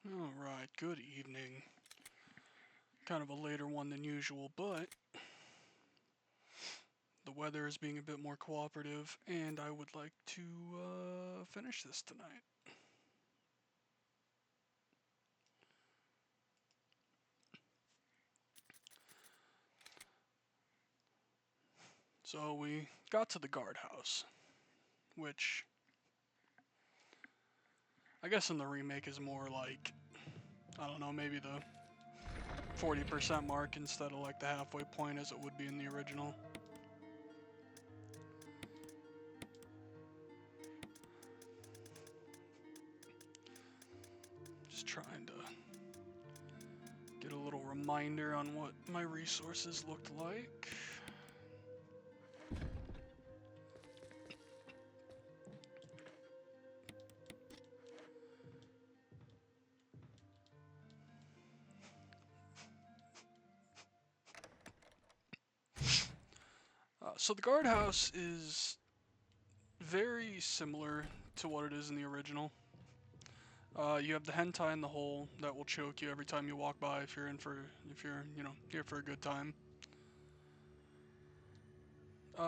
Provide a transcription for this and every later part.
Alright, good evening. Kind of a later one than usual, but the weather is being a bit more cooperative, and I would like to finish this tonight. So we got to the guardhouse, which I guess in the remake is more like, I don't know, maybe the 40% mark instead of like the halfway point as it would be in the original. Just trying to get a little reminder on what my resources looked like. So the guardhouse is very similar to what it is in the original. You have the hentai in the hole that will choke you every time you walk by if you're here for a good time.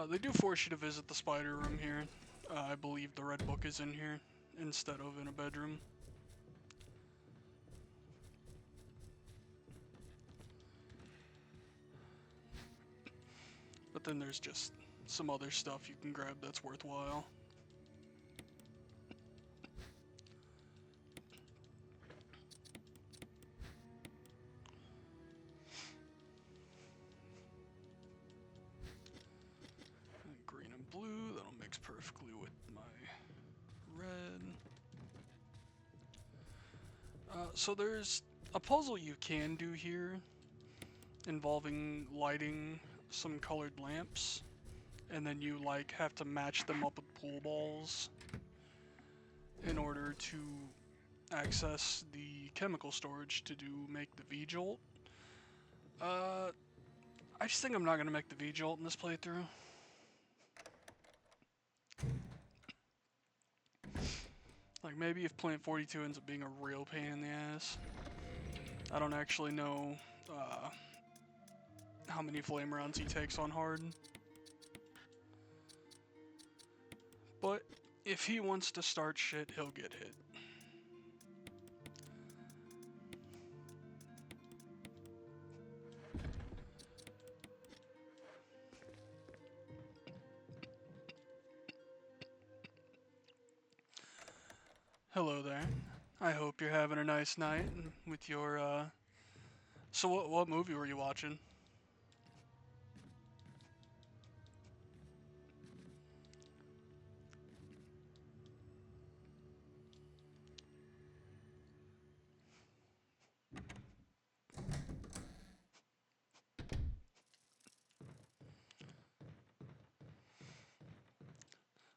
They do force you to visit the spider room here. I believe the red book is in here instead of in a bedroom. But then there's just some other stuff you can grab that's worthwhile. Green and blue, that'll mix perfectly with my red. So there's a puzzle you can do here involving lighting some colored lamps, and then you like have to match them up with pool balls in order to access the chemical storage to make the V-Jolt. I just think I'm not gonna make the V-Jolt in this playthrough. Like, maybe if Plant 42 ends up being a real pain in the ass. I don't actually know how many flame rounds he takes on hard. But if he wants to start shit, he'll get hit. Hello there. I hope you're having a nice night with your, So what movie were you watching?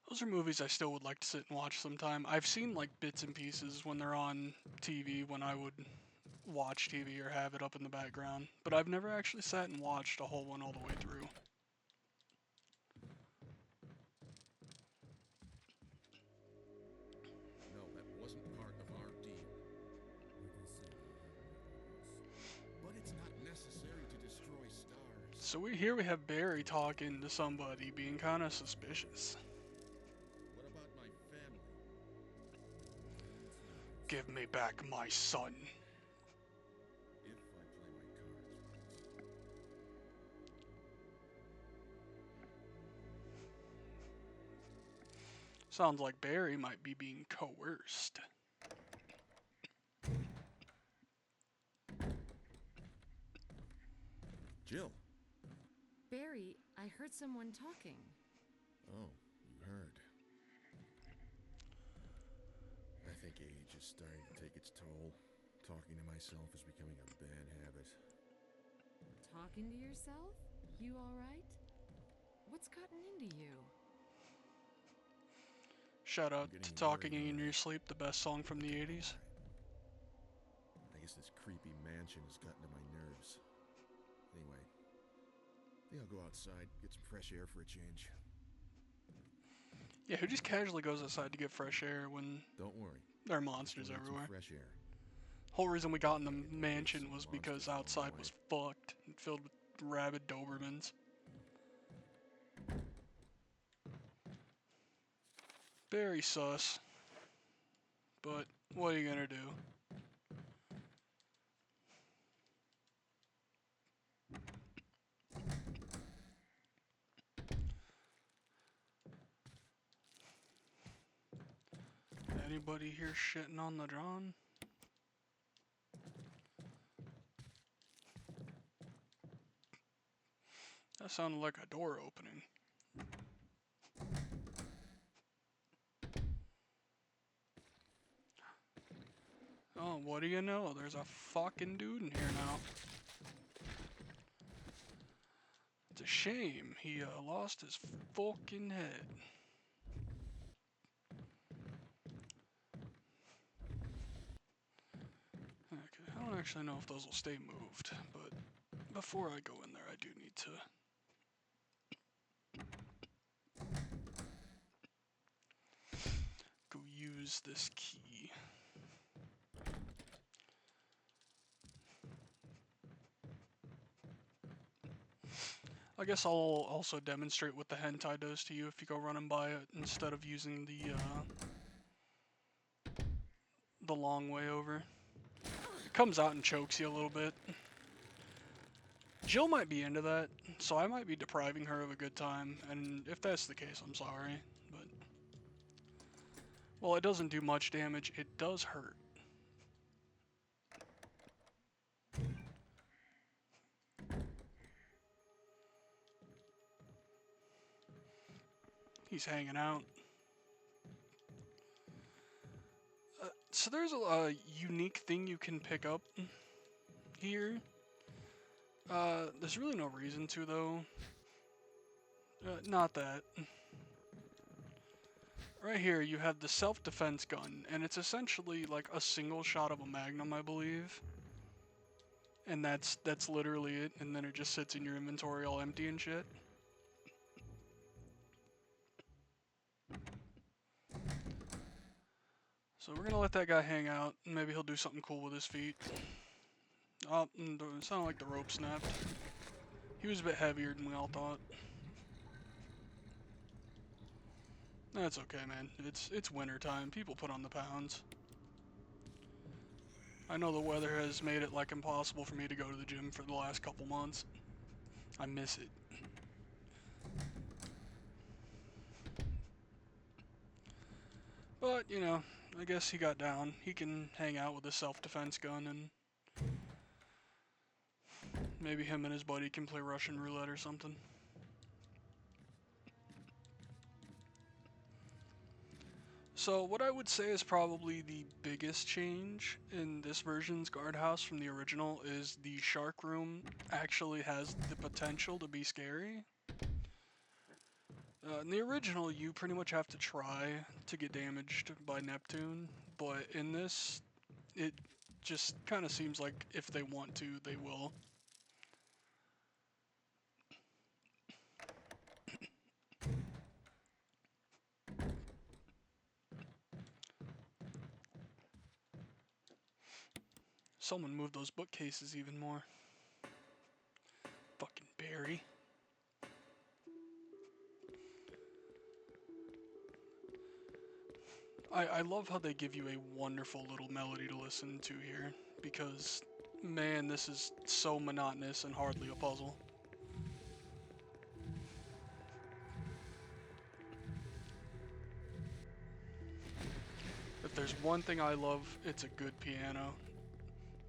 Those are movies I still would like to sit and watch sometime. I've seen like bits and pieces when they're on TV when I would watch TV or have it up in the background, but I've never actually sat and watched a whole one all the way through. No, that wasn't part of our deal. But it's not necessary to destroy stars. So we have Barry talking to somebody, being kind of suspicious. What about my family? Give me back my son. If I play my cards right. Sounds like Barry might be being coerced. Jill. Barry, I heard someone talking. Oh, you heard. I think age is starting to take its toll. Talking to myself is becoming a bad habit. Talking to yourself? You alright? What's gotten into you? Shout out to Talking in Your Sleep, the best song from the 80s. I guess this creepy mansion has gotten to my nerves. Anyway, I think I'll go outside, get some fresh air for a change. Yeah, who just casually goes outside to get fresh air when Don't worry. there are monsters everywhere? Fresh air. Whole reason we got in the mansion was because outside was fucked and filled with rabid Dobermans. Very sus. But what are you gonna do? Anybody here shitting on the John? That sounded like a door opening. Oh, what do you know? There's a fucking dude in here now. It's a shame he lost his fucking head. Okay, I don't actually know if those will stay moved, but before I go in there, I do need to go use this key. I guess I'll also demonstrate what the hentai does to you if you go running by it instead of using the long way over. It comes out and chokes you a little bit. Jill might be into that, so I might be depriving her of a good time, and if that's the case, I'm sorry, but... Well, it doesn't do much damage, it does hurt. He's hanging out. So there's a unique thing you can pick up here. There's really no reason to, though. Not that. Right here, you have the self-defense gun, and it's essentially like a single shot of a magnum, I believe. And that's literally it, and then it just sits in your inventory all empty and shit. So we're gonna let that guy hang out, and maybe he'll do something cool with his feet. Oh, it sounded like the rope snapped. He was a bit heavier than we all thought. That's okay, man. It's winter time. People put on the pounds. I know the weather has made it like impossible for me to go to the gym for the last couple months. I miss it. But, you know, I guess he got down. He can hang out with a self-defense gun, and maybe him and his buddy can play Russian roulette or something. So what I would say is probably the biggest change in this version's guardhouse from the original is the shark room actually has the potential to be scary. In the original, you pretty much have to try to get damaged by Neptune, but in this, it just kind of seems like if they want to, they will. Someone moved those bookcases even more. Fucking Barry. I love how they give you a wonderful little melody to listen to here, because, man, this is so monotonous and hardly a puzzle. If there's one thing I love, it's a good piano.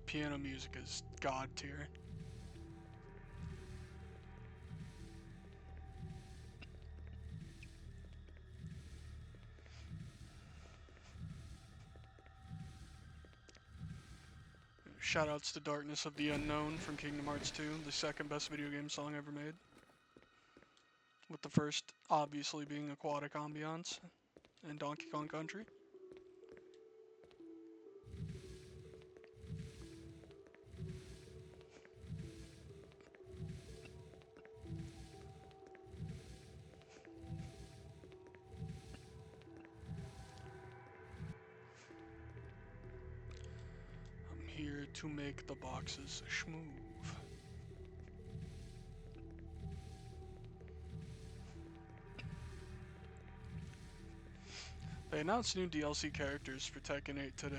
Piano music is god tier. Shoutouts to Darkness of the Unknown from Kingdom Hearts 2, the second best video game song ever made. With the first obviously being Aquatic Ambiance and Donkey Kong Country. to make the boxes schmoove. They announced new DLC characters for Tekken 8 today.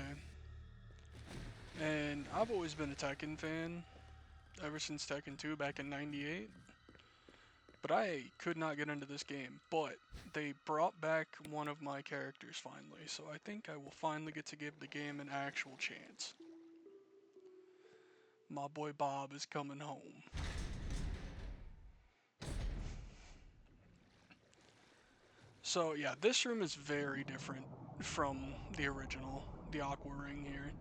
And I've always been a Tekken fan, ever since Tekken 2 back in '98. But I could not get into this game. But they brought back one of my characters finally, so I think I will finally get to give the game an actual chance. My boy Bob is coming home. So yeah, this room is very different from the original, the Aqua Ring here.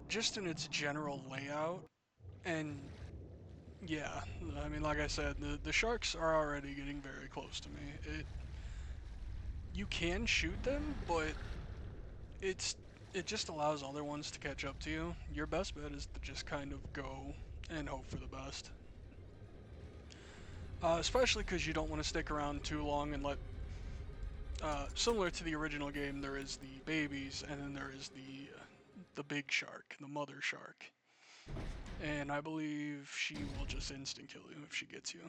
Just in its general layout, and yeah, I mean, like I said, the sharks are already getting very close to me. You can shoot them, but it just allows other ones to catch up to you. Your best bet is to just kind of go and hope for the best. Especially because you don't want to stick around too long and let. Similar to the original game, there is the babies, and then there is the big shark, the mother shark. And I believe she will just instant kill you if she gets you.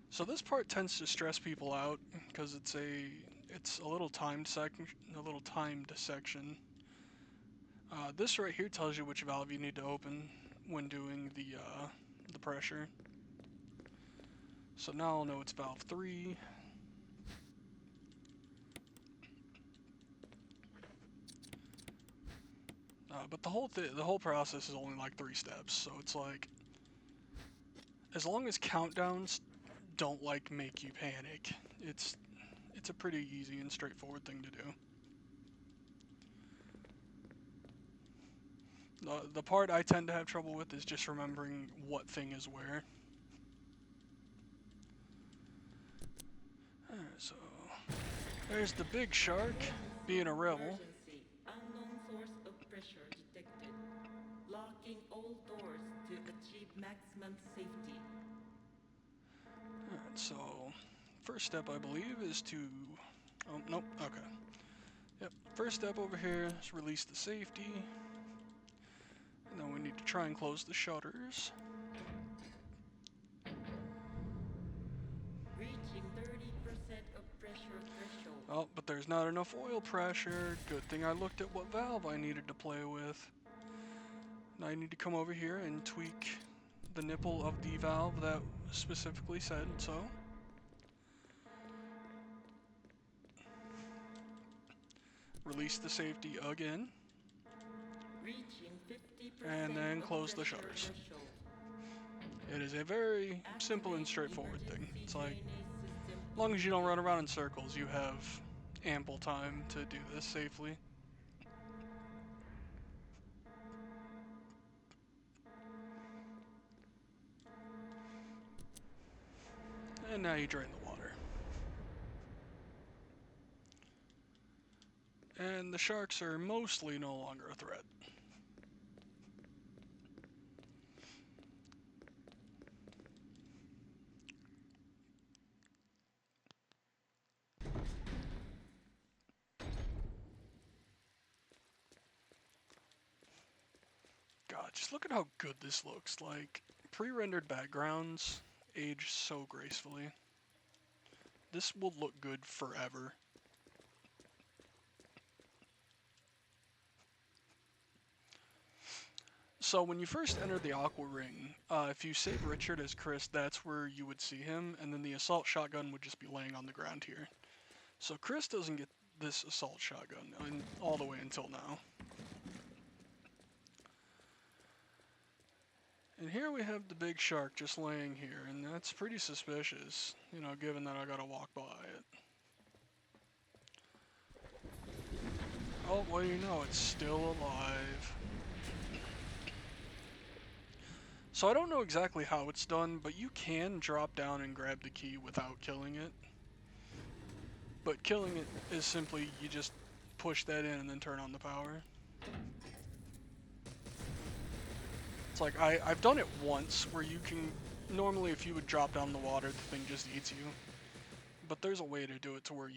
So this part tends to stress people out because it's a little timed section. This right here tells you which valve you need to open when doing the pressure. So now I'll know it's valve 3. But the whole process is only like 3 steps, so it's like, as long as countdowns don't like make you panic, it's a pretty easy and straightforward thing to do. The part I tend to have trouble with is just remembering what thing is where. Alright, so there's the big shark being a rebel. Emergency. Unknown source of pressure detected. Locking all doors to achieve maximum safety. Alright, so first step I believe is to... Oh, nope, okay. Yep, first step over here is release the safety. And then we need to try and close the shutters. Reaching 30% of pressure threshold. Oh, but there's not enough oil pressure. Good thing I looked at what valve I needed to play with. Now I need to come over here and tweak the nipple of the valve that specifically said so. Release the safety again. Reaching 50% And then of close the pressure shutters. threshold. It is a very simple and Activate straightforward thing. emergency It's like, drainage system as long as you don't run immediately. around in circles, you have ample time to do this safely. And now you drain the water. And the sharks are mostly no longer a threat. God, just look at how good this looks. Like, pre-rendered backgrounds age so gracefully. This will look good forever. So when you first enter the Aqua Ring, if you save Richard as Chris, that's where you would see him, and then the assault shotgun would just be laying on the ground here. So Chris doesn't get this assault shotgun all the way until now. And here we have the big shark just laying here, and that's pretty suspicious, you know, given that I gotta walk by it. Oh, well, you know, it's still alive. So I don't know exactly how it's done, but you can drop down and grab the key without killing it. But killing it is simply, you just push that in and then turn on the power. It's like, I've done it once where you can Normally, if you would drop down the water, the thing just eats you. But there's a way to do it to where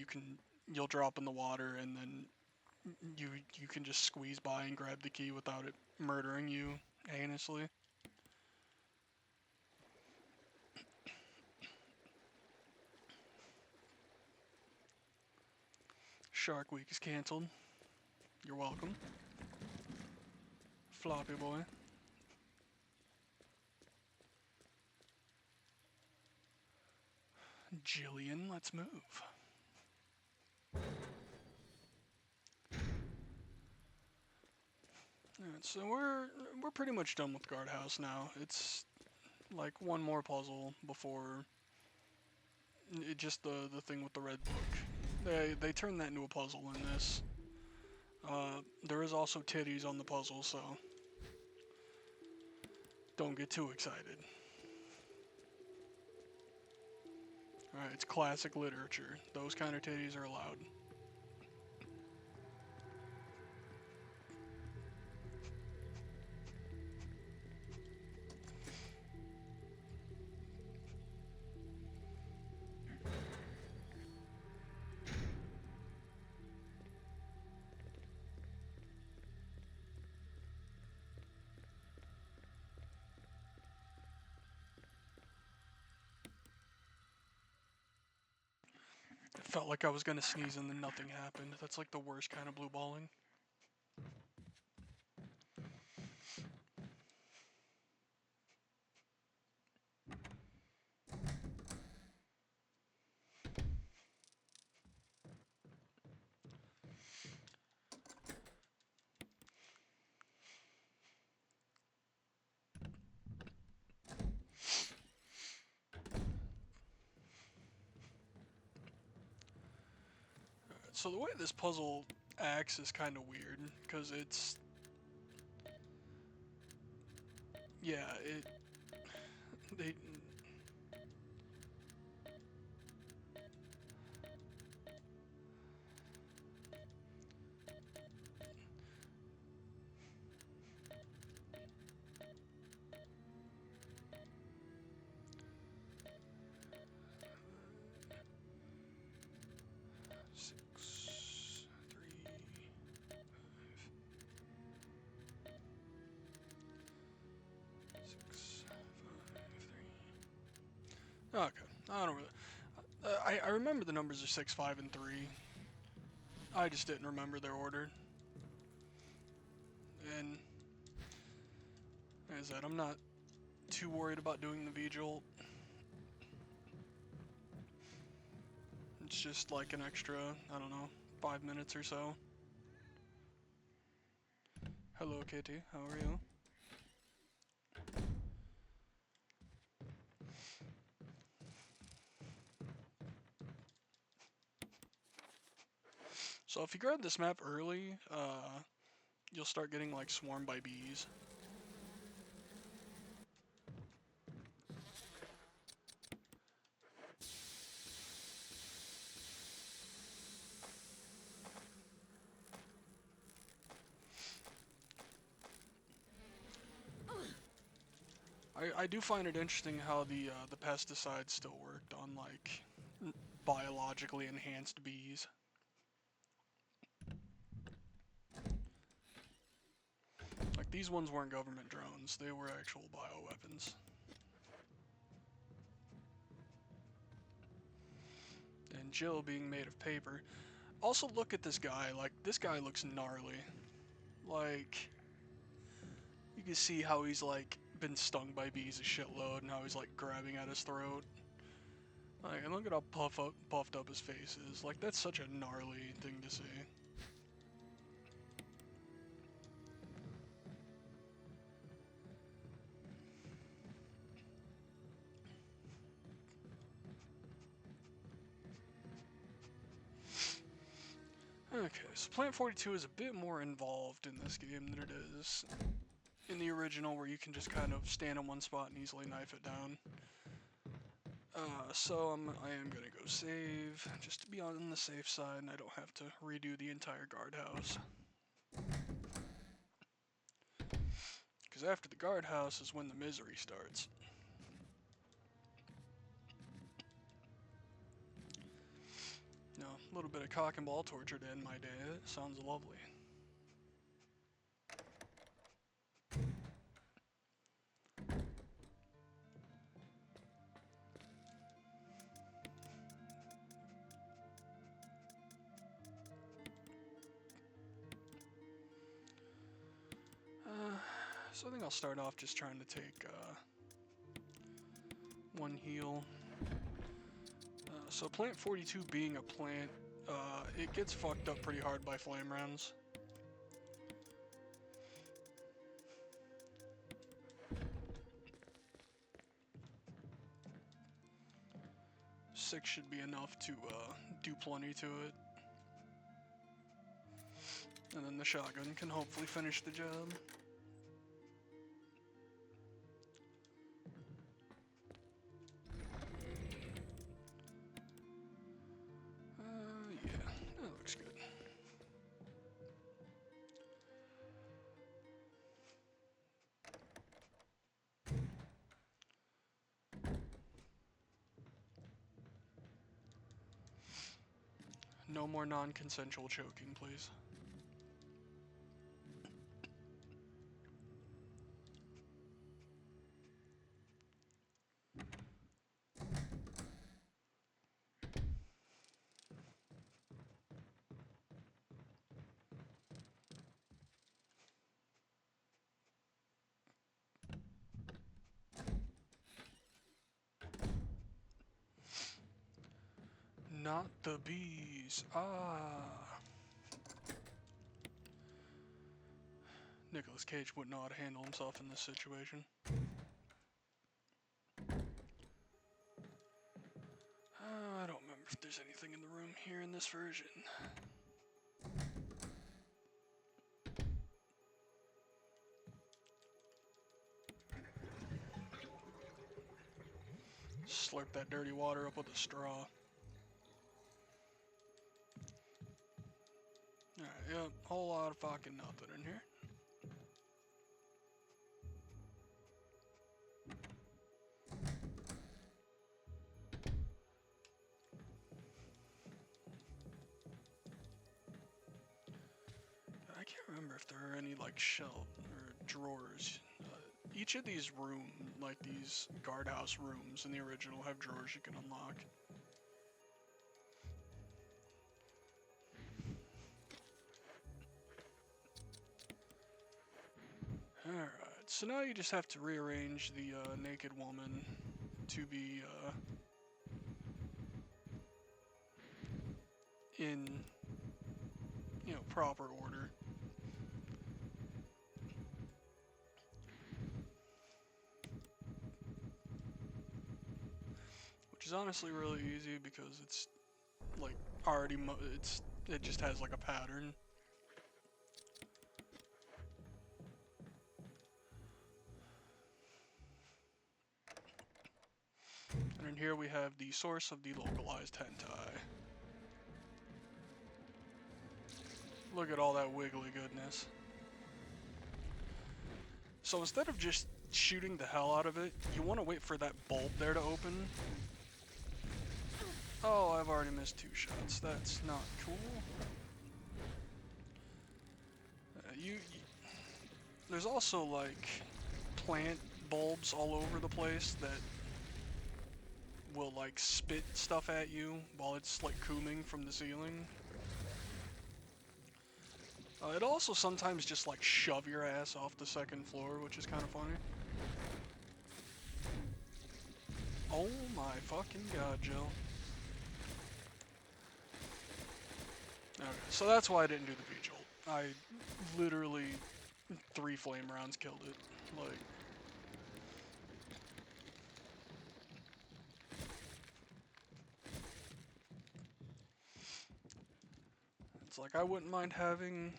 you'll drop in the water and then you can just squeeze by and grab the key without it murdering you heinously. Shark Week is canceled. You're welcome. Floppy boy. Jillian, let's move. Alright, so we're pretty much done with Guardhouse now. It's like one more puzzle before just the thing with the red book. They turned that into a puzzle in this. There is also titties on the puzzle, so don't get too excited. Alright, it's classic literature. Those kind of titties are allowed. It felt like I was gonna sneeze and then nothing happened. That's like the worst kind of blue balling. So the way this puzzle acts is kind of weird, because it, they, 6, 3, 6, 5, 3. Okay, I don't really. I remember the numbers are 6, 5, and 3. I just didn't remember their order. And as I said, I'm not too worried about doing the V-Jolt. It's just like an extra, I don't know, 5 minutes or so. Hello, Kitty. How are you? So if you grab this map early, you'll start getting like swarmed by bees. I do find it interesting how the pesticides still worked on like biologically enhanced bees. Like these ones weren't government drones; they were actual bioweapons. And Jill being made of paper. Also, look at this guy. Like this guy looks gnarly. Like you can see how he's like been stung by bees a shitload, and how he's like grabbing at his throat. Like, and look at how puffed up his face is. Like, that's such a gnarly thing to see. Okay, so Plant 42 is a bit more involved in this game than it is in the original, where you can just kind of stand in one spot and easily knife it down. So I am gonna go save, just to be on the safe side, and I don't have to redo the entire guardhouse. Because after the guardhouse is when the misery starts. You know, a little bit of cock and ball torture to end my day. It sounds lovely. So I think I'll start off just trying to take one heal. So plant 42 being a plant, it gets fucked up pretty hard by flame rounds. Six should be enough to do plenty to it. And then the shotgun can hopefully finish the job. Yeah, that looks good. No more non-consensual choking, please. Not the bees. Ah. Nicolas Cage wouldn't know how to handle himself in this situation. I don't remember if there's anything in the room here in this version. Slurp that dirty water up with a straw. Alright, yep, whole lot of fucking nothing in here. I can't remember if there are any like shelf or drawers. Each of these like these guardhouse rooms in the original have drawers you can unlock. Alright, so now you just have to rearrange the naked woman to be in, you know, proper order. Which is honestly really easy because it's like already it just has like a pattern. And in here we have the source of the localized hentai. Look at all that wiggly goodness. So instead of just shooting the hell out of it, you want to wait for that bulb there to open. Oh, I've already missed 2 shots. That's not cool. There's also like plant bulbs all over the place that will like spit stuff at you while it's like cooming from the ceiling. It also sometimes just like shove your ass off the 2nd floor, which is kind of funny. Oh my fucking god, Jill. Okay, so that's why I didn't do the V-Jolt. I literally 3 flame rounds killed it. Like, it's like I wouldn't mind having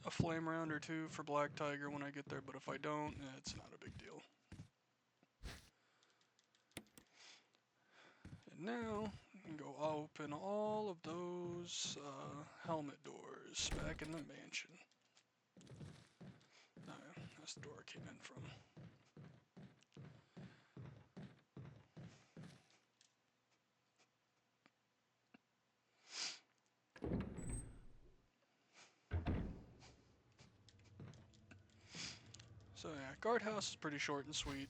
a flame round or 2 for Black Tiger when I get there, but if I don't, it's not a big deal. And now, you can go open all of those helmet doors back in the mansion. Oh yeah, that's the door I came in from. So yeah, guardhouse is pretty short and sweet.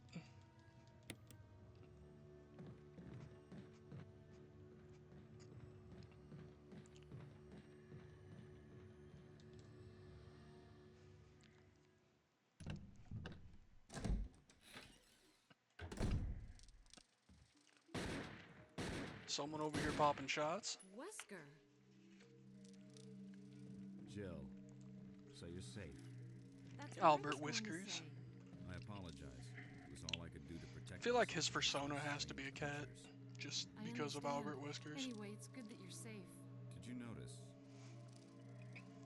Someone over here popping shots. Wesker. Jill, so you're safe. That's what I Albert was going to Whiskers. say. I apologize. It was all I could do to protect I feel like myself his against persona those has to be a strange cat, creatures. just I because of understand. Albert Whiskers. Anyway, it's good that you're safe. Did you notice?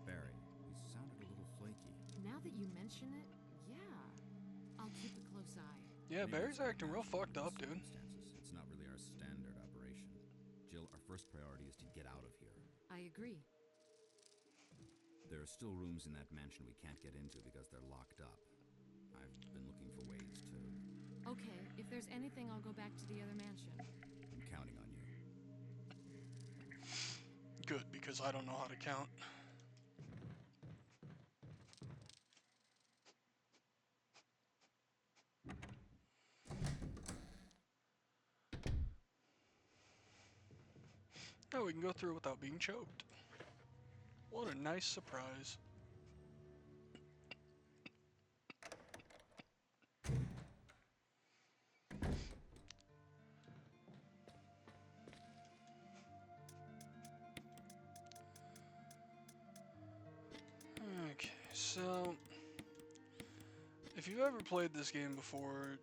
Barry, he sounded a little flaky. Now that you mention it, yeah. I'll keep a close eye. Yeah, Maybe Barry's it's acting real unnatural fucked in up, these dude. circumstances. It's not really our standard operation. Jill, our first priority is to get out of here. I agree. There are still rooms in that mansion we can't get into because they're locked up. I've been looking for ways to... Okay, if there's anything, I'll go back to the other mansion. I'm counting on you. Good, because I don't know how to count. Oh, we can go through without being choked. What a nice surprise. Okay, so if you've ever played this game before,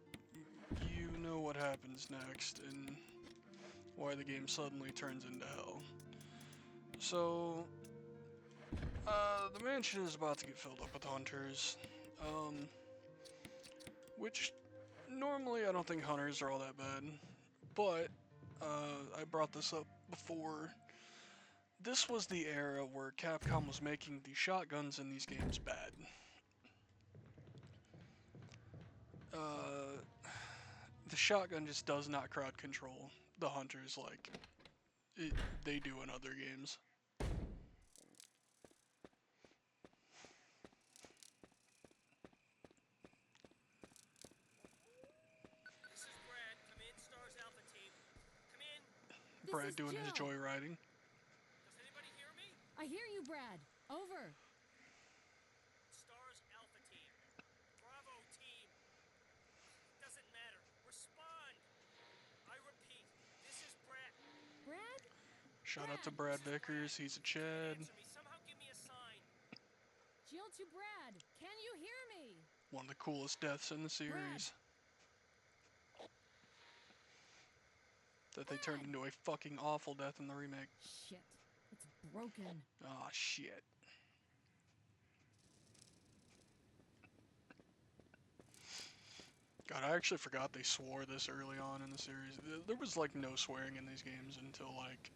you know what happens next and why the game suddenly turns into hell. So, the mansion is about to get filled up with hunters, which normally I don't think hunters are all that bad, but I brought this up before. This was the era where Capcom was making the shotguns in these games bad. The shotgun just does not crowd control the hunters like they do in other games. This is Brad. Come in, Stars Alpha Team. Come in. This Brad is doing his Jill. joyriding. Does anybody hear me? I hear you, Brad. Over. Stars Alpha Team. Bravo Team. Doesn't matter. Respond. I repeat, this is Brad. Brad? Shout out to Brad Vickers, he's a Chad. Answer me. Somehow give me a sign. Jill to Brad. Can you hear me? One of the coolest deaths in the series. That they turned into a fucking awful death in the remake. Shit. It's broken. Aw, shit. God, I actually forgot they swore this early on in the series. There was like no swearing in these games until like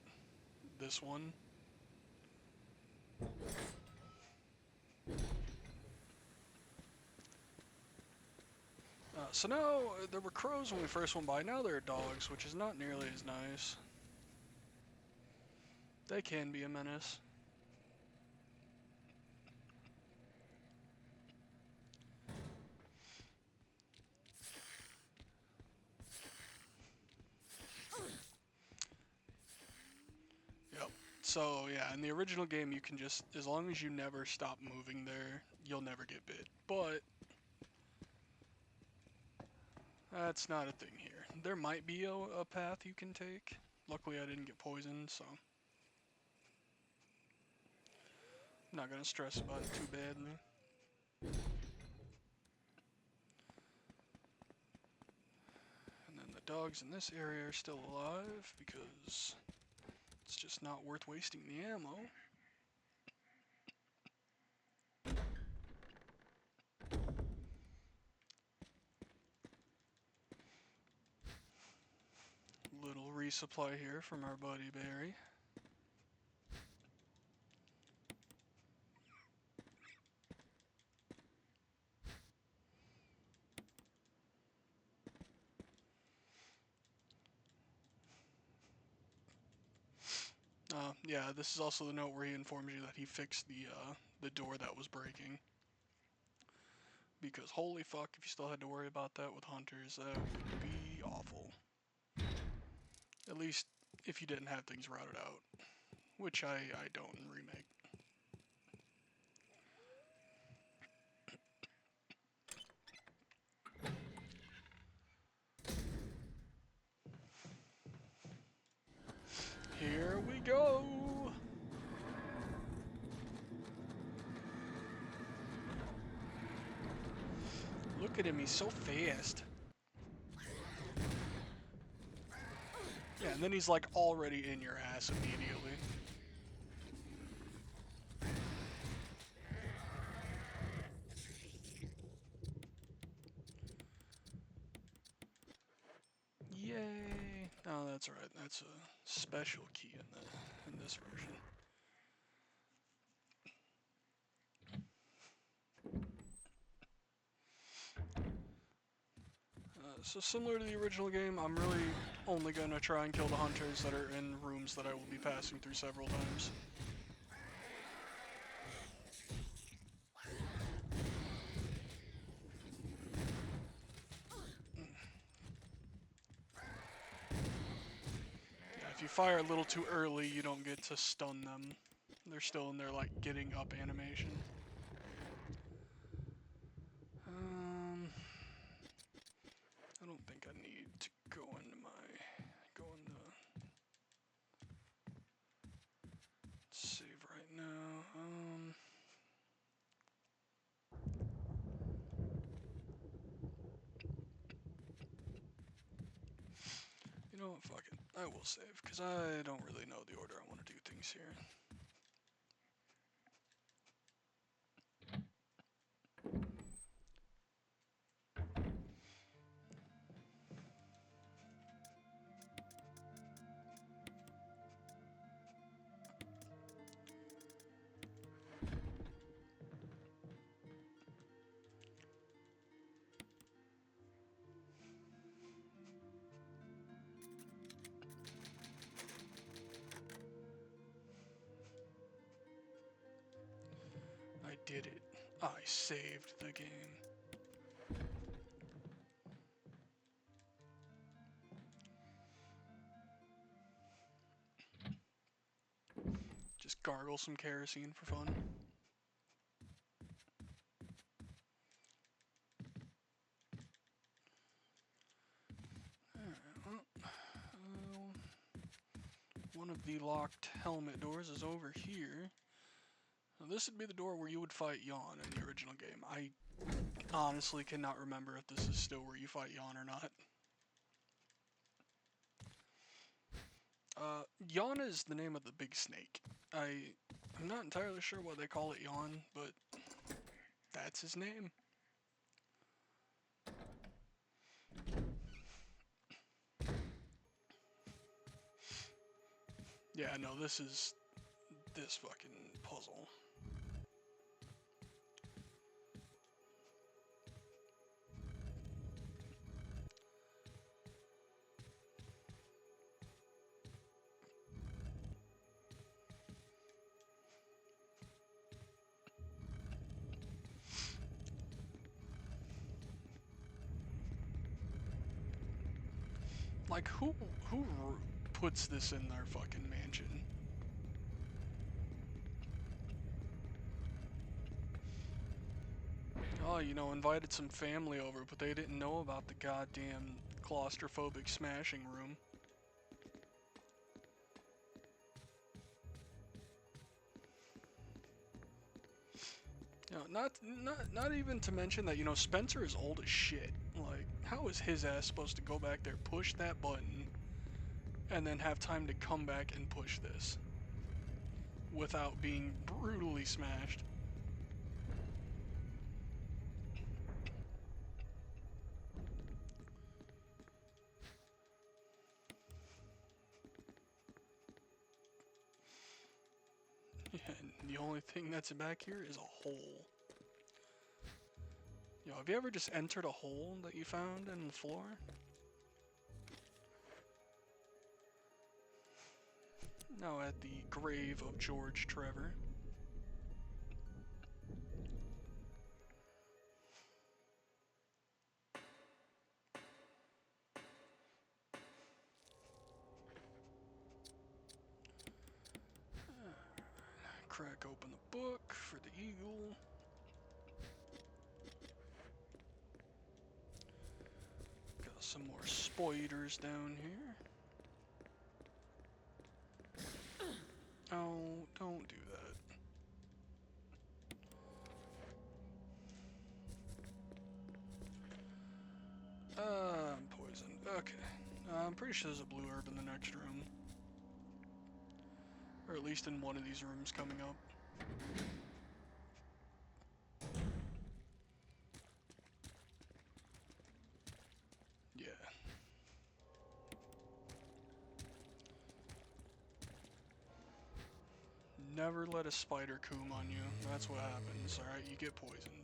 this one. So now, there were crows when we first went by, now there are dogs, which is not nearly as nice. They can be a menace. Yep. So yeah, in the original game you can just, as long as you never stop moving there, you'll never get bit. But that's not a thing here. There might be a path you can take. Luckily I didn't get poisoned, so I'm not gonna stress about it too badly. And then the dogs in this area are still alive because it's just not worth wasting the ammo. Little resupply here from our buddy Barry. Yeah, this is also the note where he informs you that he fixed the door that was breaking. Because holy fuck, if you still had to worry about that with hunters, that would be awful. At least if you didn't have things routed out, which I don't in Remake. Here we go! Look at him, he's so fast. Yeah, and then he's like already in your ass immediately. Yay! Oh, that's right. That's a special key in this version. So similar to the original game, I'm really only gonna try and kill the hunters that are in rooms that I will be passing through several times. Yeah, if you fire a little too early, you don't get to stun them. They're still in their like getting up animation. I don't think I need to go into save right now. You know what, fuck it. I will save, because I don't really know the order I want to do things here. I did it. I saved the game. Just gargle some kerosene for fun. Alright, well, one of the locked helmet doors is over here. Now this would be the door where you would fight Yawn in the original game. I honestly cannot remember if this is still where you fight Yawn or not. Yawn is the name of the big snake. I'm not entirely sure why they call it Yawn, but that's his name. Yeah, no, this is this fucking puzzle. Like, who puts this in their fucking mansion? Oh, you know, invited some family over, but they didn't know about the goddamn claustrophobic smashing room. You know, not even to mention that, you know, Spencer is old as shit. Like, how is his ass supposed to go back there, push that button, and then have time to come back and push this without being brutally smashed? And the only thing that's back here is a hole. Yo, have you ever just entered a hole that you found in the floor? No, at the grave of George Trevor. Crack open the book for the eagle. Got some more spiders down here. Oh, don't do that. I'm poisoned. Okay. I'm pretty sure there's a blue herb in the next room. Or at least in one of these rooms coming up. Yeah. Never let a spider coom on you. That's what happens, alright? You get poisoned.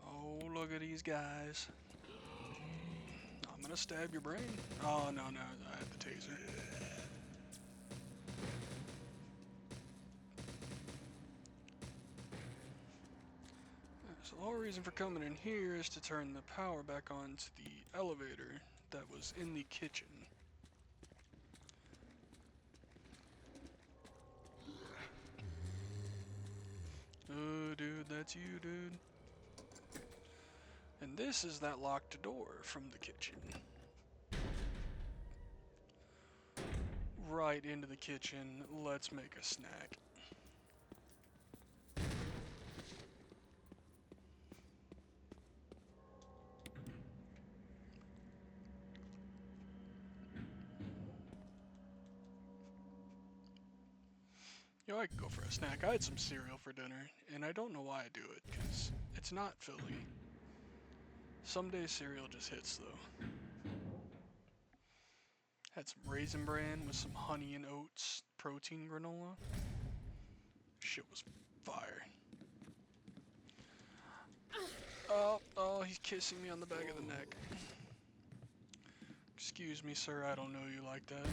Oh, look at these guys. I'm gonna stab your brain. Oh, no, I have the taser. So the whole reason for coming in here is to turn the power back on to the elevator that was in the kitchen. Oh, dude, that's you, dude. And this is that locked door from the kitchen. Right into the kitchen. Let's make a snack. Yo, I could go for a snack. I had some cereal for dinner, and I don't know why I do it, because it's not Philly. Some days cereal just hits, though. Had some Raisin Bran with some honey and oats protein granola. Shit was fire. Oh, he's kissing me on the back of the neck. Excuse me, sir, I don't know you like that.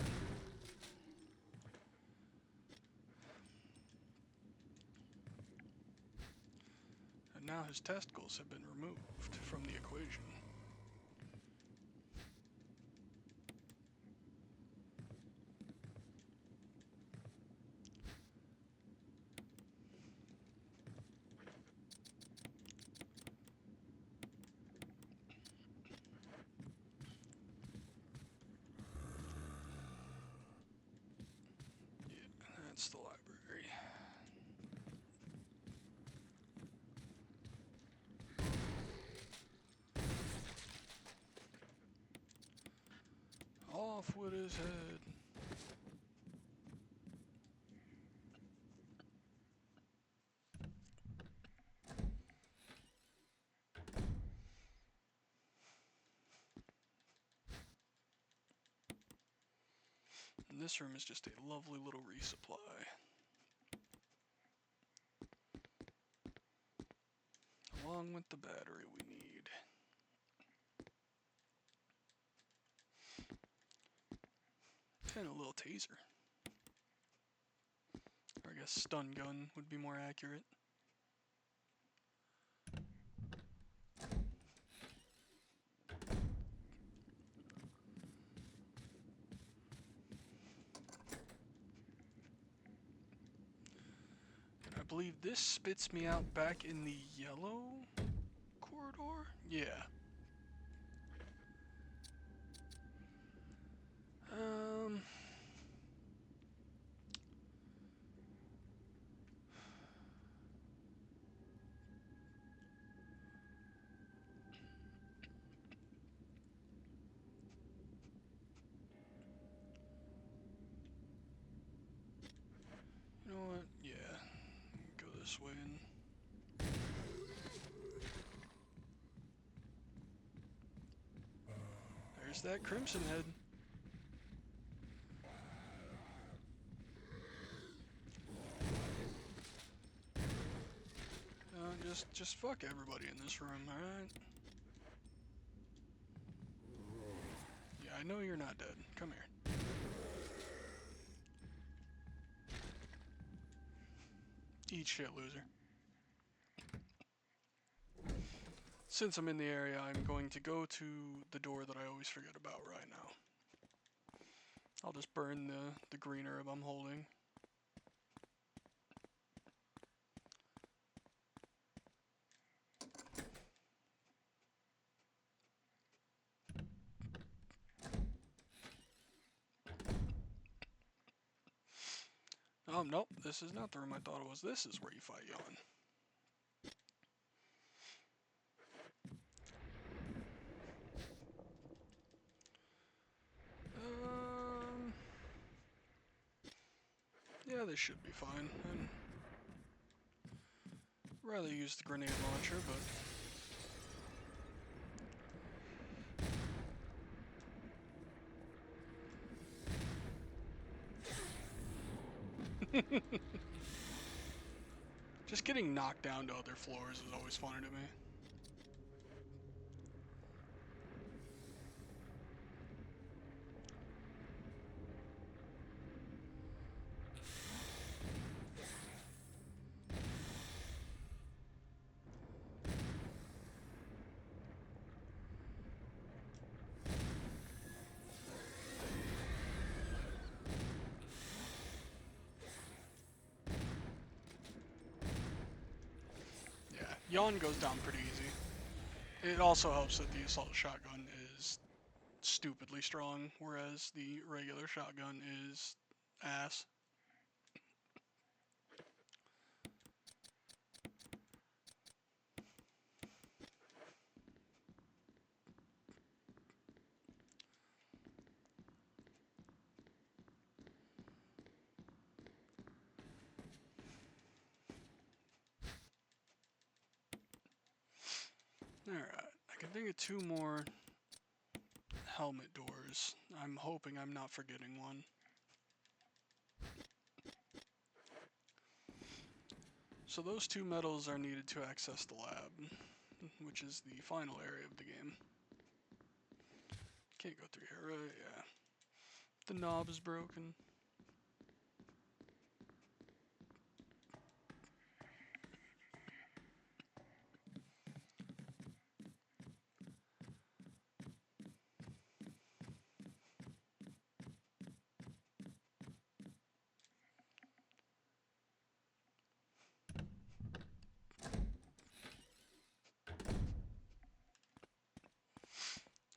And now his testicles have been removed from the equation. That's the library. Off with his head. And this room is just a lovely little resupply. Along with the battery we need. And a little taser. Or I guess stun gun would be more accurate. And I believe this spits me out back in the yellow corridor? Yeah. You know what? Yeah. Go this way and... There's that crimson head. Just fuck everybody in this room, alright? Yeah, I know you're not dead. Come here. Eat shit, loser. Since I'm in the area, I'm going to go to the door that I always forget about right now. I'll just burn the green herb I'm holding. Nope, this is not the room I thought it was. This is where you fight Yawn. Yeah, they should be fine. I'd rather use the grenade launcher, but... Just getting knocked down to other floors is always funny to me. Yeah, Yawn goes down pretty easy. It also helps that the assault shotgun is stupidly strong, whereas the regular shotgun is ass. Alright, I can think of two more helmet doors. I'm hoping I'm not forgetting one. So those two medals are needed to access the lab, which is the final area of the game. Can't go through here, right? Yeah. The knob is broken.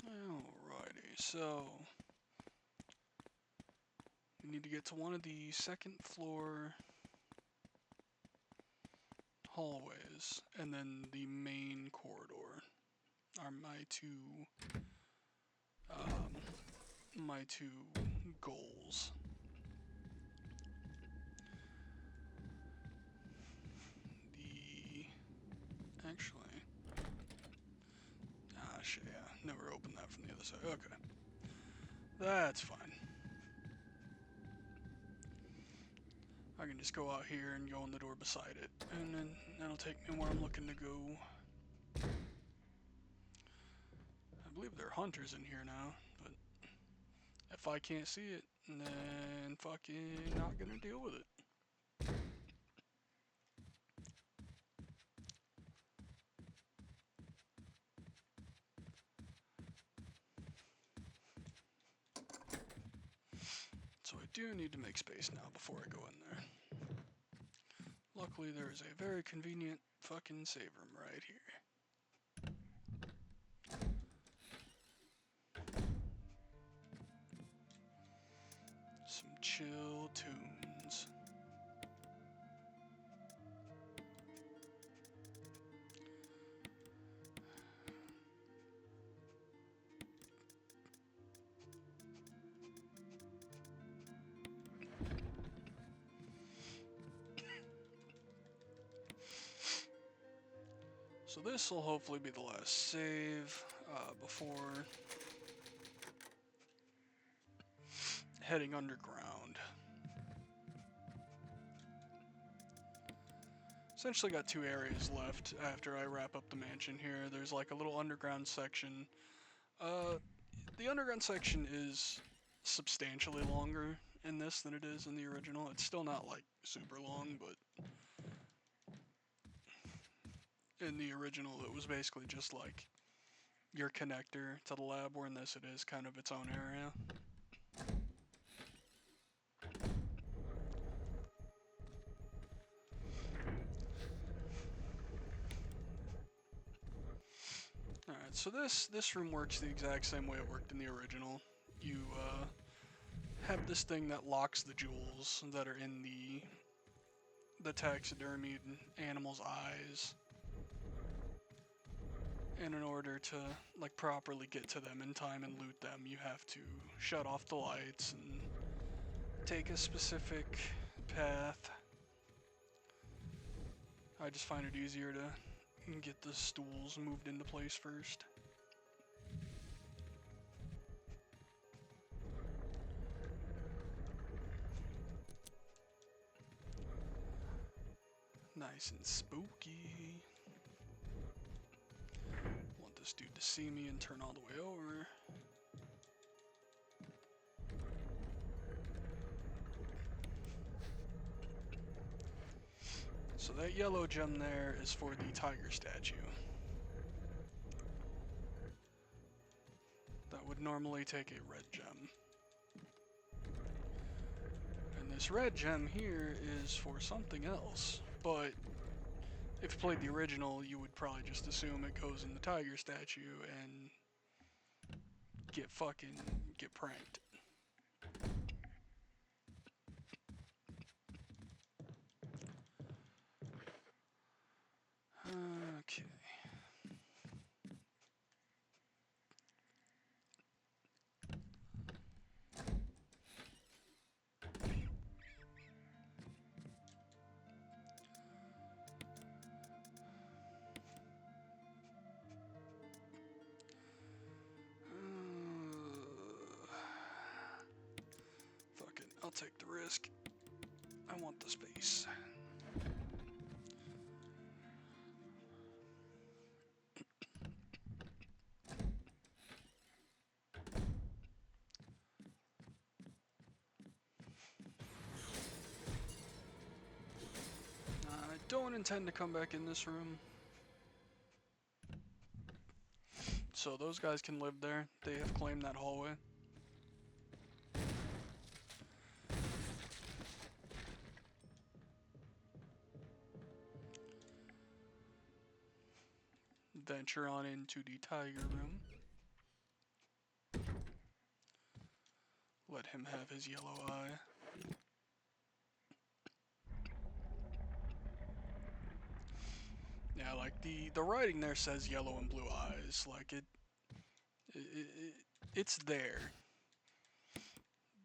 Alrighty, so we need to get to one of the second floor hallways, and then the main corridor are my two goals. Actually, shit, yeah, never opened that from the other side. Okay, that's fine. I can just go out here and go in the door beside it, and then that'll take me where I'm looking to go. I believe there are hunters in here now, but if I can't see it, then fucking not gonna deal with it. So I do need to make space now before I go in there. Luckily, there is a very convenient fucking save room right here. Some chill tunes. So this will hopefully be the last save before heading underground. Essentially got two areas left after I wrap up the mansion here. There's like a little underground section. The underground section is substantially longer in this than it is in the original. It's still not like super long, but In the original, it was basically just like your connector to the lab, where in this it is kind of its own area. Alright, so this room works the exact same way it worked in the original. You have this thing that locks the jewels that are in the taxidermied animal's eyes. And in order to like properly get to them in time and loot them, you have to shut off the lights and take a specific path. I just find it easier to get the stools moved into place first. Nice and spooky. Want this dude to see me and turn all the way over. So that yellow gem there is for the tiger statue. That would normally take a red gem. And this red gem here is for something else, but if you played the original, you would probably just assume it goes in the tiger statue and get pranked. Okay. Fuck it, I'll take the risk. I want the space. I don't intend to come back in this room. So those guys can live there. They have claimed that hallway. Venture on into the tiger room. Let him have his yellow eye. Yeah, like the writing there says yellow and blue eyes. Like it's there.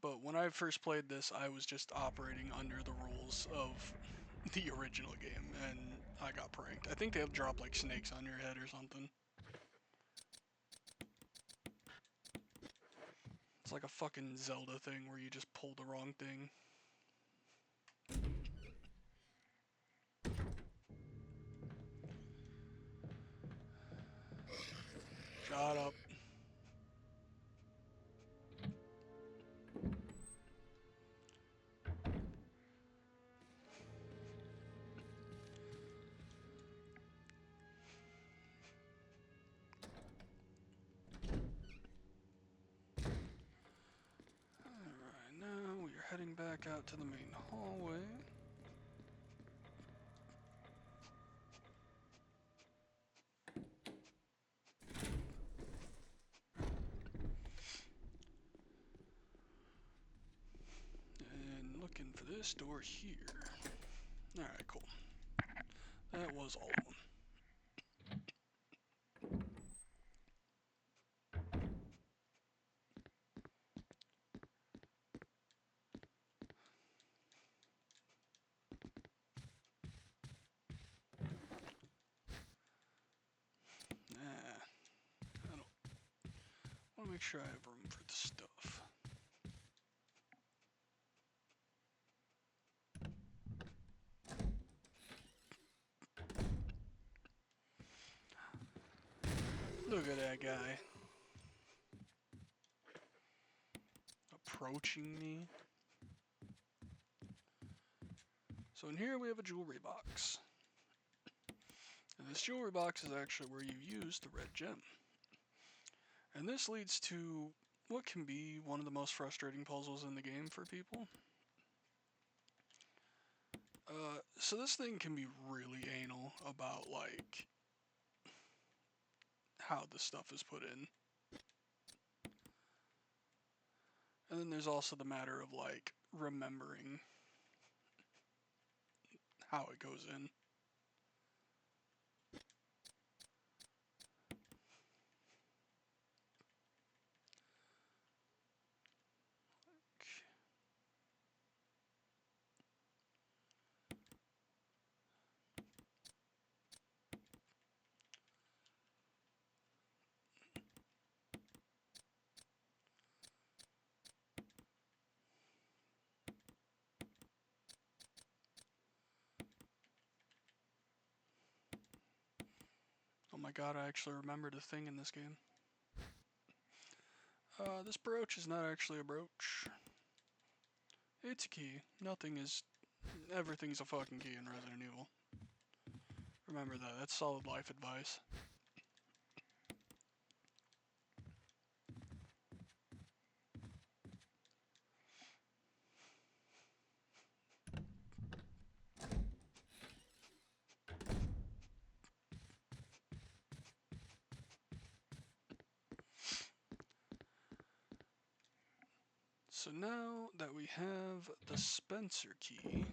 But when I first played this, I was just operating under the rules of the original game, and I got pranked. I think they'll drop like snakes on your head or something. It's like a fucking Zelda thing where you just pull the wrong thing. Shut up. Alright, now we are heading back out to the main hallway. And looking for this door here. Alright, cool. That was all of them. I don't want to make sure I have room for the stuff. Look at that guy. Approaching me. So in here we have a jewelry box. And this jewelry box is actually where you use the red gem. And this leads to what can be one of the most frustrating puzzles in the game for people. So this thing can be really anal about, like, how the stuff is put in. And then there's also the matter of, like, remembering how it goes in. Oh my god, I actually remembered a thing in this game. This brooch is not actually a brooch. It's a key. Everything's a fucking key in Resident Evil. Remember that, that's solid life advice. So now that we have the Spencer key,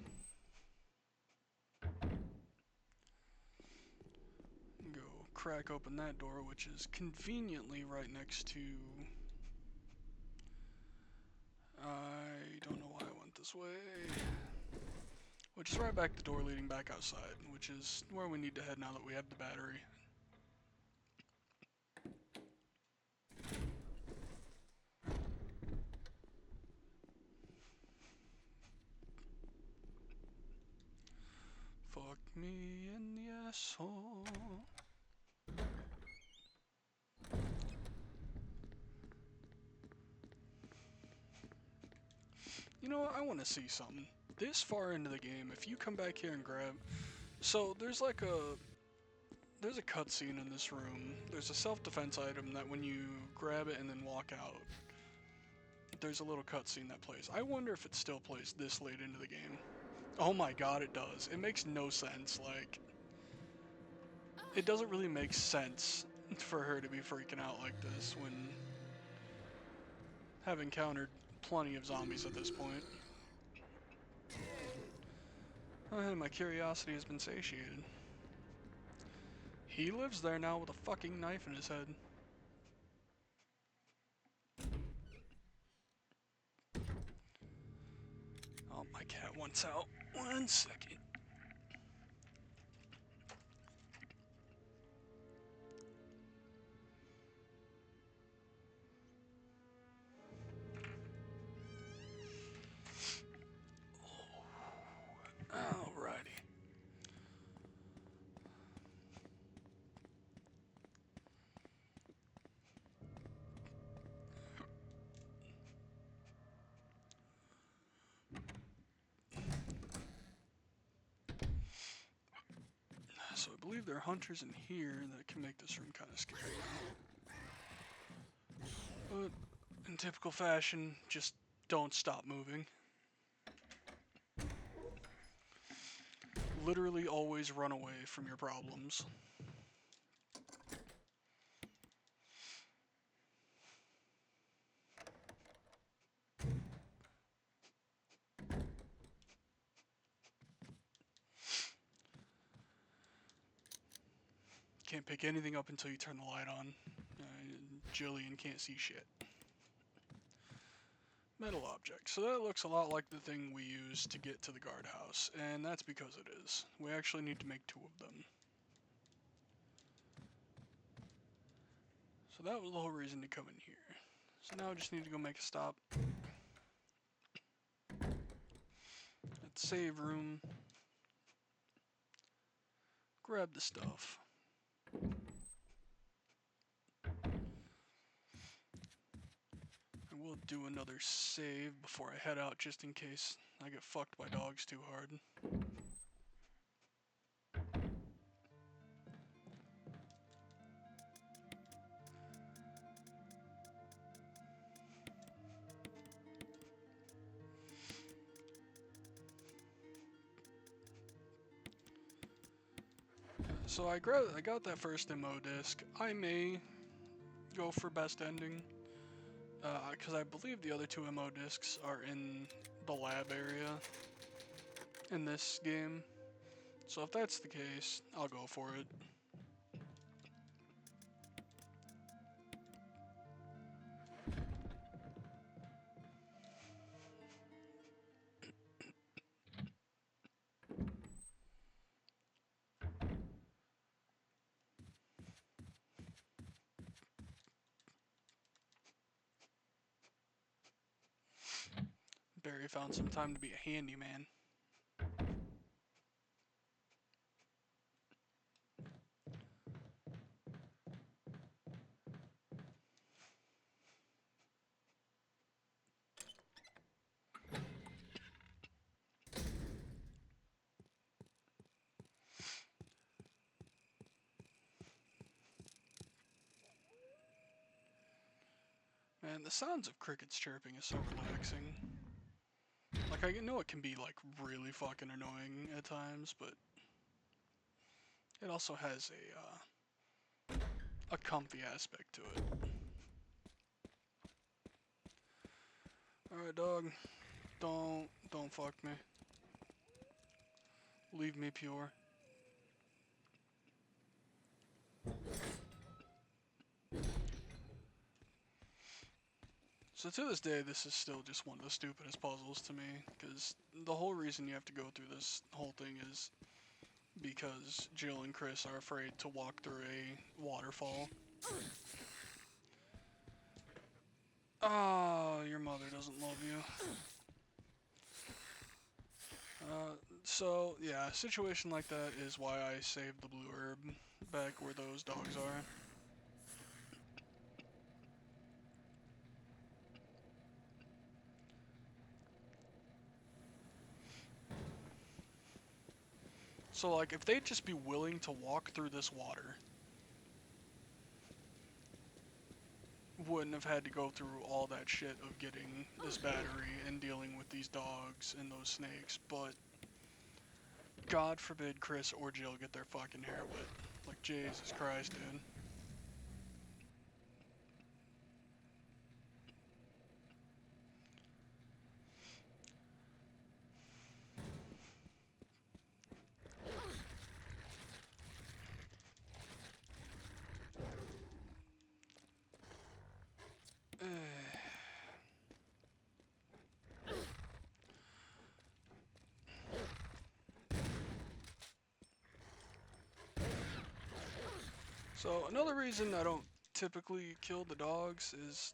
go crack open that door, which is conveniently right next to... I don't know why I went this way. Which is right back the door leading back outside, which is where we need to head now that we have the battery. Fuck me in the asshole. You know what, I want to see something. This far into the game, if you come back here and grab... So, there's a cutscene in this room. There's a self-defense item that when you grab it and then walk out, there's a little cutscene that plays. I wonder if it still plays this late into the game. Oh my god, it does. It makes no sense, like... It doesn't really make sense for her to be freaking out like this when... have encountered plenty of zombies at this point. Oh, my curiosity has been satiated. He lives there now with a fucking knife in his head. Oh, my cat wants out. 1 second. Alrighty. So I believe there are hunters in here that can make this room kind of scary now. But in typical fashion, just don't stop moving. Literally always run away from your problems. Can't pick anything up until you turn the light on. Jillian can't see shit. Metal object. So that looks a lot like the thing we used to get to the guardhouse, and that's because it is. We actually need to make 2 of them. So that was the whole reason to come in here. So now I just need to go make a stop at the save room. Grab the stuff. And we'll do another save before I head out just in case I get fucked by dogs too hard. So I got that first MO disc. I may go for best ending, because I believe the other two MO discs are in the lab area in this game. So if that's the case, I'll go for it. Barry found some time to be a handyman. Man, the sounds of crickets chirping is so relaxing. Like, I know it can be, like, really fucking annoying at times, but it also has a comfy aspect to it. Alright, dog. Don't fuck me. Leave me pure. So to this day, this is still just one of the stupidest puzzles to me, because the whole reason you have to go through this whole thing is because Jill and Chris are afraid to walk through a waterfall. Oh, your mother doesn't love you. So, yeah, a situation like that is why I saved the blue herb back where those dogs are. So, like, if they'd just be willing to walk through this water, wouldn't have had to go through all that shit of getting this battery and dealing with these dogs and those snakes, but God forbid Chris or Jill get their fucking hair wet. Like, Jesus Christ, dude. So, another reason I don't typically kill the dogs is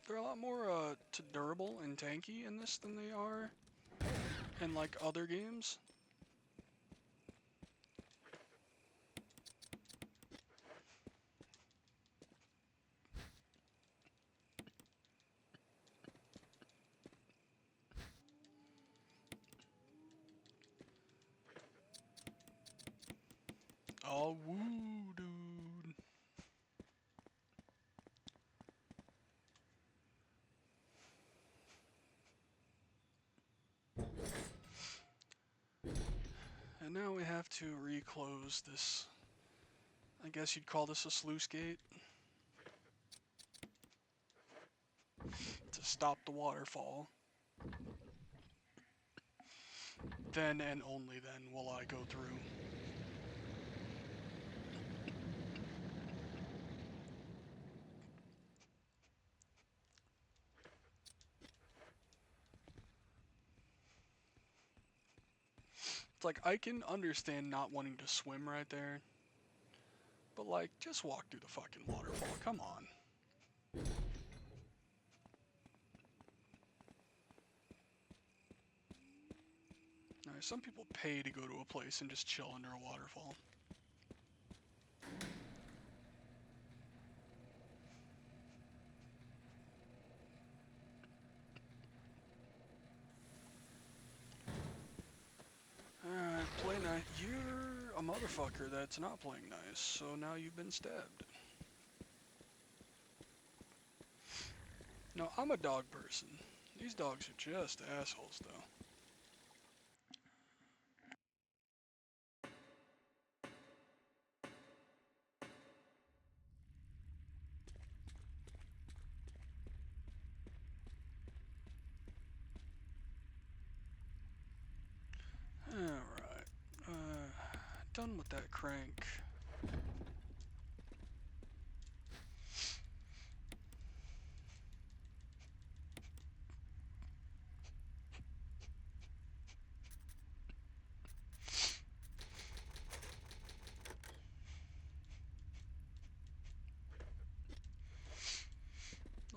they're a lot more durable and tanky in this than they are in, like, other games. Oh, woo, dude. And now we have to reclose this. I guess you'd call this a sluice gate. To stop the waterfall. Then and only then will I go through. It's like, I can understand not wanting to swim right there. But, like, just walk through the fucking waterfall. Come on. Alright, some people pay to go to a place and just chill under a waterfall. Alright, play nice. You're a motherfucker that's not playing nice, so now you've been stabbed. No, I'm a dog person. These dogs are just assholes, though. done with that crank.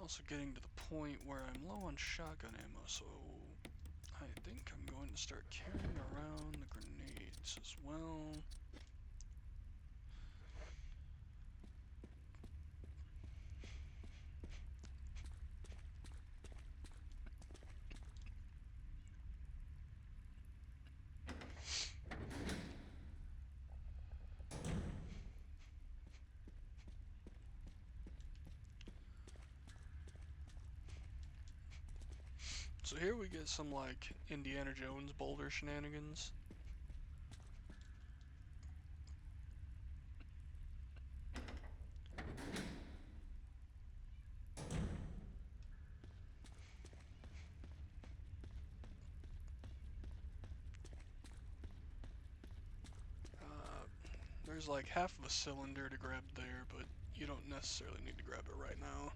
Also getting to the point where I'm low on shotgun ammo, so I think I'm going to start carrying around the grenades as well. So here we get some like Indiana Jones boulder shenanigans. There's like half of a cylinder to grab there, but you don't necessarily need to grab it right now.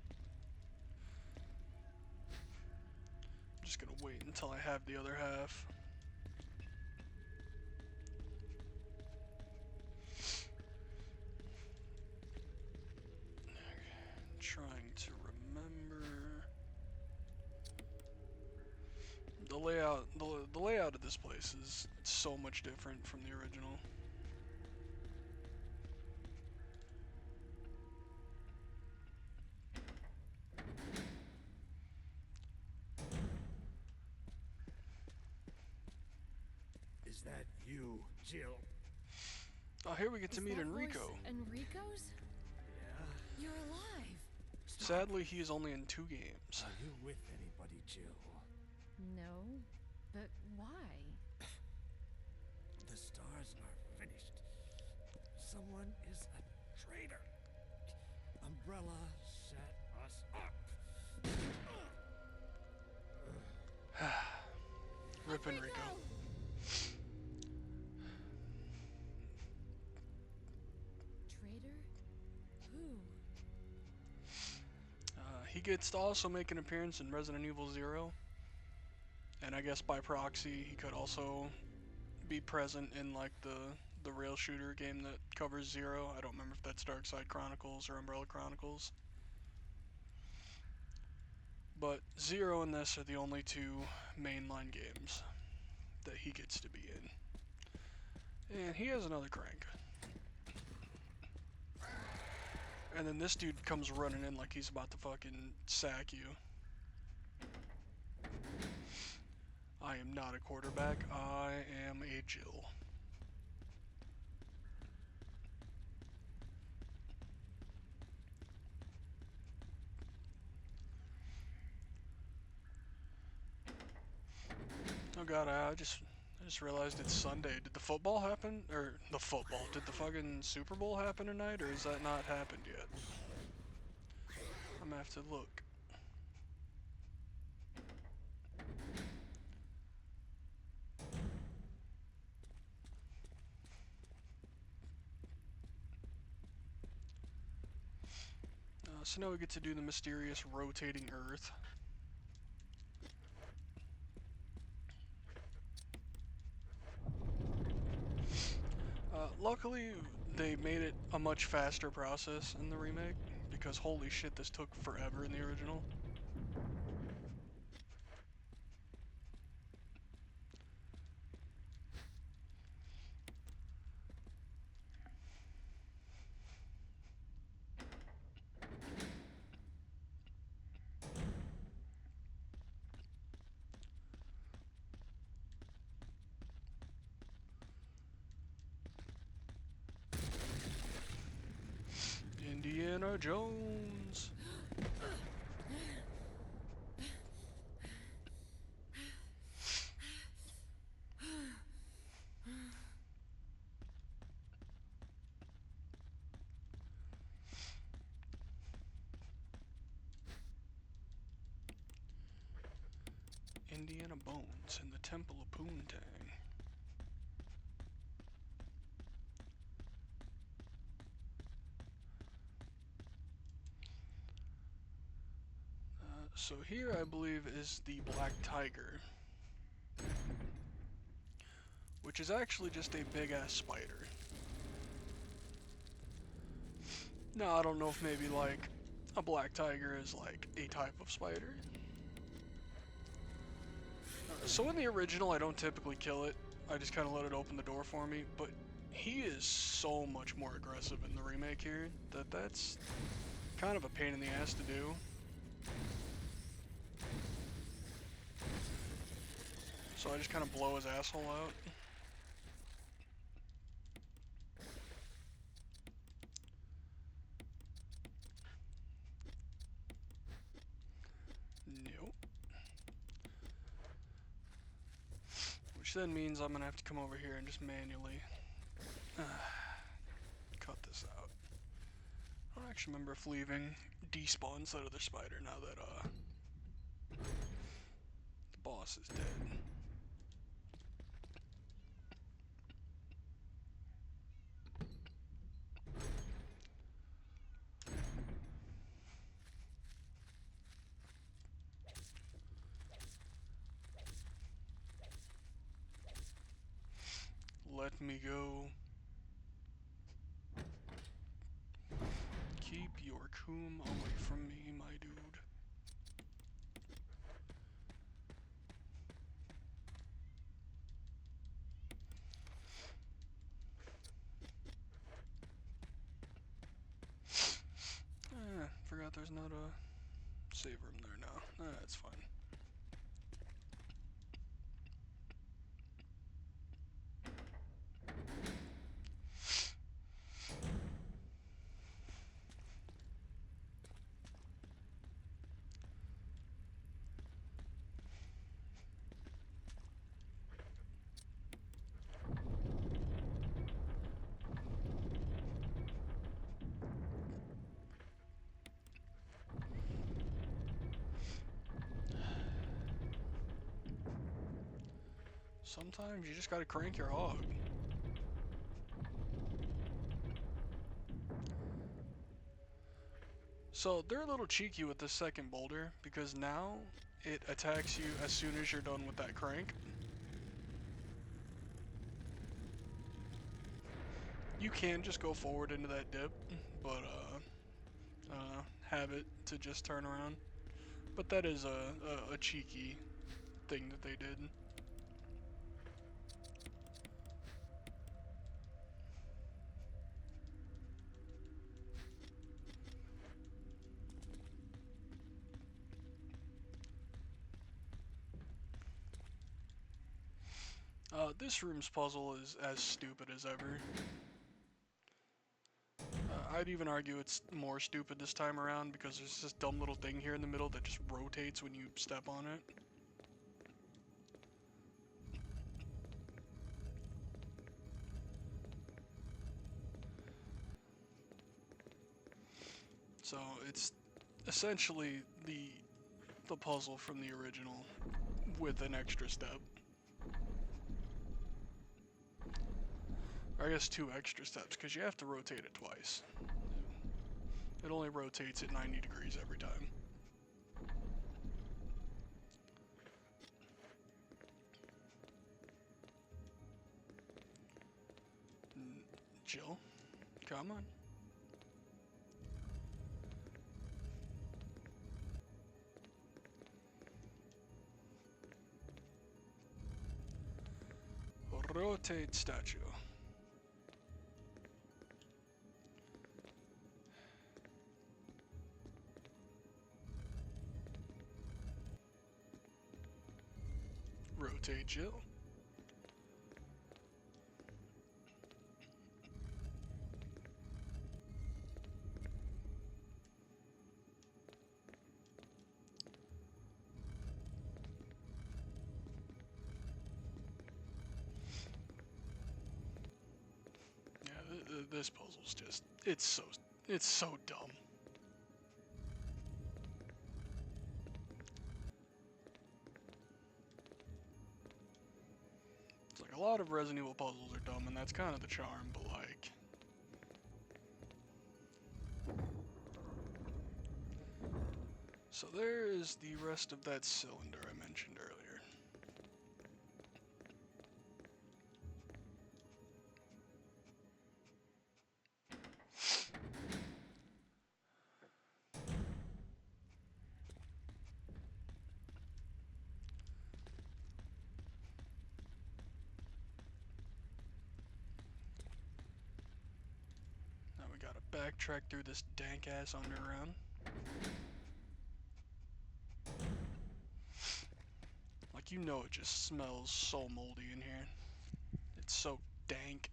I'm just gonna wait until I have the other half. Trying to remember the layout. The layout of this place is so much different from the original. Is that you, Jill? Oh, here we get to Is meet that Enrico. voice Enrico's? Yeah? You're alive. Sadly, he is only in 2 games. Are you with anybody, Jill? No, but why? The stars are finished. Someone is a traitor. Umbrella set us up. Rip Enrico. Traitor? Who? He gets to also make an appearance in Resident Evil 0. And I guess by proxy, he could also be present in like the rail shooter game that covers 0. I don't remember if that's Darkside Chronicles or Umbrella Chronicles. But 0 and this are the only 2 mainline games that he gets to be in. And he has another crank. And then this dude comes running in like he's about to fucking sack you. I am not a quarterback, I am a Jill. Oh god, I just realized it's Sunday. Did the football happen? Or the football? Did the fucking Super Bowl happen tonight, or has that not happened yet? I'm gonna have to look. So now we get to do the mysterious rotating Earth. Luckily, they made it a much faster process in the remake, because holy shit, this took forever in the original. Indiana Jones. Indiana Bones in the Temple of Poontang. So here I believe is the black tiger, which is actually just a big ass spider. Now I don't know if maybe like a black tiger is like a type of spider. So in the original I don't typically kill it, I just kind of let it open the door for me, but he is so much more aggressive in the remake here that that's kind of a pain in the ass to do. So I just kind of blow his asshole out. Nope. Which then means I'm gonna have to come over here and just manually cut this out. I don't actually remember if leaving despawns that other spider now that the boss is dead. Let me go. Keep your coom away from me, my dude. Forgot there's not a save room there now. That's fine. Sometimes you just gotta crank your hog. So they're a little cheeky with the second boulder because now it attacks you as soon as you're done with that crank. You can just go forward into that dip, but have it to just turn around. But that is a cheeky thing that they did. This room's puzzle is as stupid as ever. I'd even argue it's more stupid this time around because there's this dumb little thing here in the middle that just rotates when you step on it. So it's essentially the puzzle from the original with an extra step. Or I guess 2 extra steps because you have to rotate it twice. It only rotates at 90 degrees every time. Jill, come on. Rotate statue. Rotate Jill. This puzzle's just, it's so dumb. It's like a lot of Resident Evil puzzles are dumb, and that's kind of the charm, but like, So there is the rest of that cylinder I mentioned earlier. Now we gotta backtrack through this dank ass underground. Like, you know, it just smells so moldy in here. It's so dank.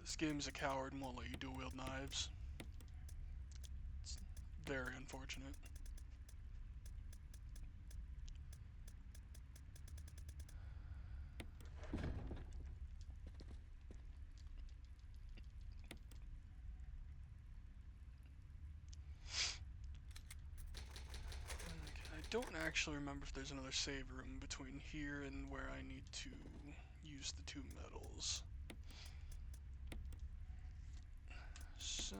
This game's a coward and won't let you dual wield knives. It's very unfortunate. Okay, I don't actually remember if there's another save room between here and where I need to use the two metals. So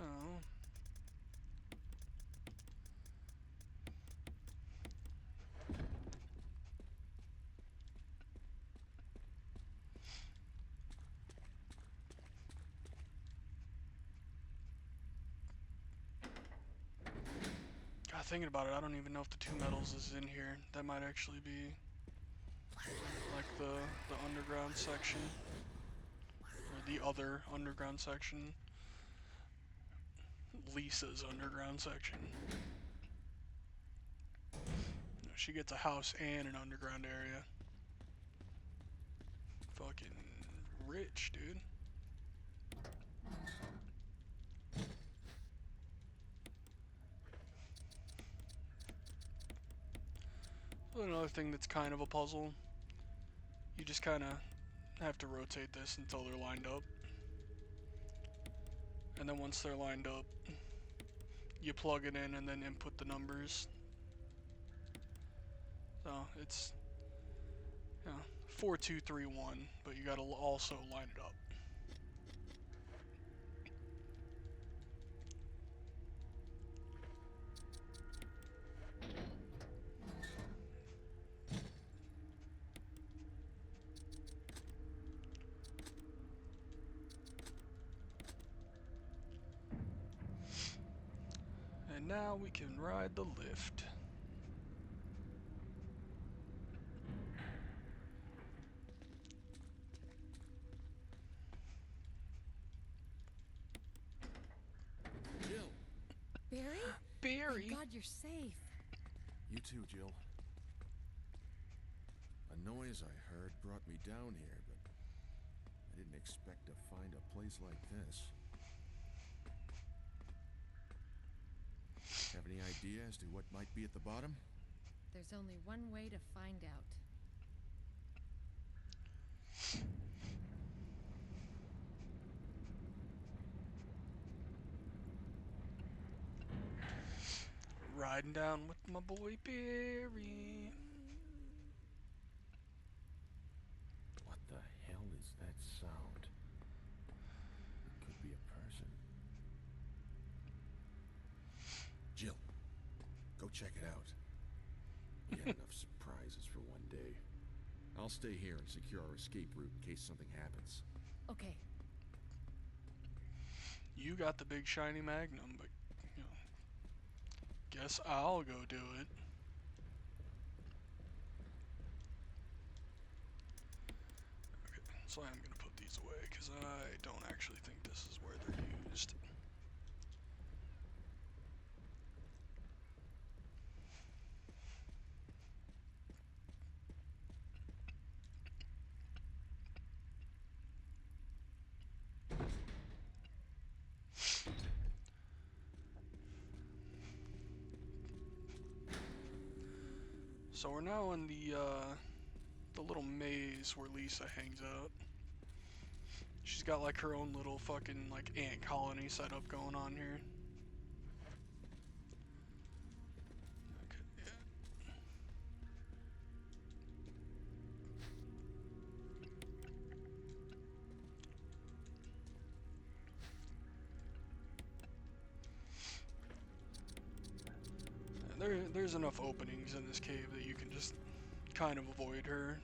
God, thinking about it, I don't even know if the two metals is in here. That might actually be like the underground section, or the other underground section. Lisa's underground section. You know, she gets a house and an underground area. Fucking rich, dude. Another thing that's kind of a puzzle. You just kind of have to rotate this until they're lined up. And then once they're lined up, you plug it in and then input the numbers. So it's, you know, 4, 2, 3, 1, but you gotta also line it up. And now we can ride the lift. Jill! Barry? Barry! Thank God you're safe. You too, Jill. A noise I heard brought me down here, but I didn't expect to find a place like this. Have any idea as to what might be at the bottom? There's only one way to find out. Riding down with my boy Barry. What the hell is that sound? It could be a person. Jill, go check it out. We had enough surprises for one day. I'll stay here and secure our escape route in case something happens. Okay. You got the big shiny magnum, but, you know, guess I'll go do it. Okay, so I'm gonna put these away, because I don't actually think this is where they're used. So we're now in the little maze where Lisa hangs out. She's got like her own little fucking like ant colony setup going on here. Okay, yeah. There's enough openings in this cave that you can just kind of avoid her.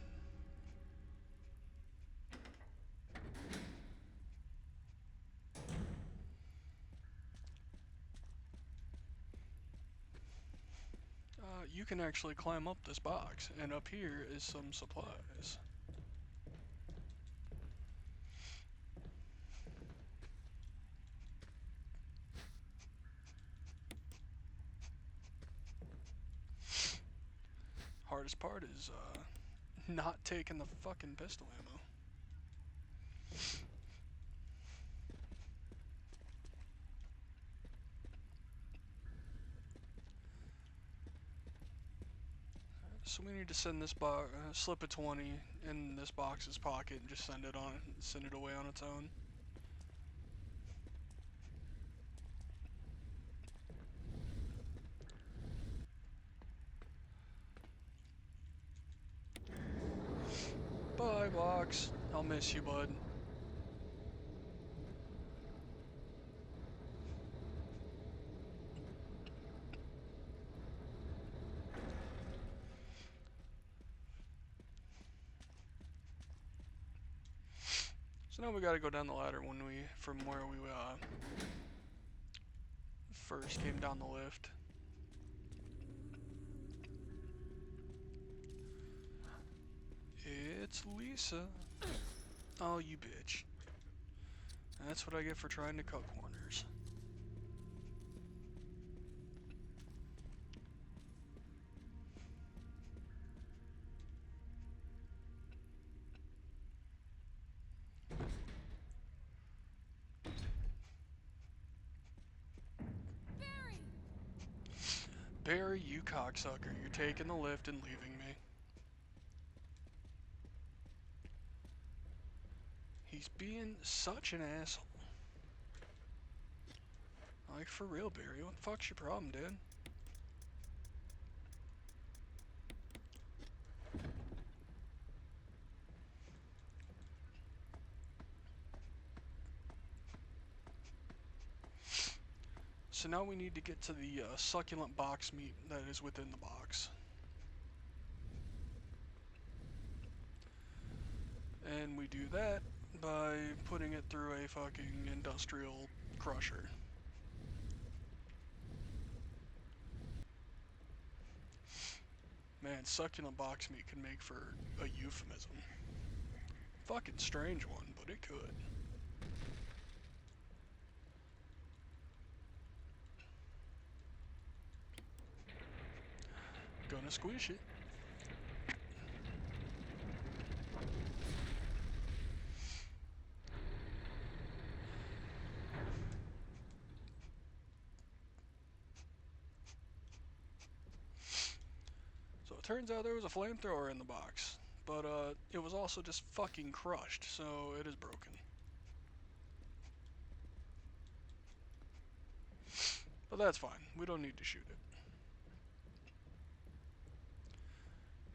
You can actually climb up this box, and up here is some supplies. Hardest part is not taking the fucking pistol ammo. So we need to send this slip of 20 in this box's pocket and just send it away on its own. Bye, box. I'll miss you, bud. So now we gotta go down the ladder from where we first came down the lift. It's Lisa. Oh, you bitch. That's what I get for trying to cut corners. Barry! Barry, you cocksucker. You're taking the lift and leaving me. He's being such an asshole. Like, for real, Barry. What the fuck's your problem, dude? So now we need to get to the succulent box meat that is within the box. And we do that by putting it through a fucking industrial crusher. Man, succulent box meat can make for a euphemism. Fucking strange one, but it could. Gonna squish it. So it turns out there was a flamethrower in the box, but it was also just fucking crushed, so it is broken. But that's fine, we don't need to shoot it.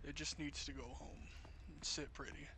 It just needs to go home and sit pretty.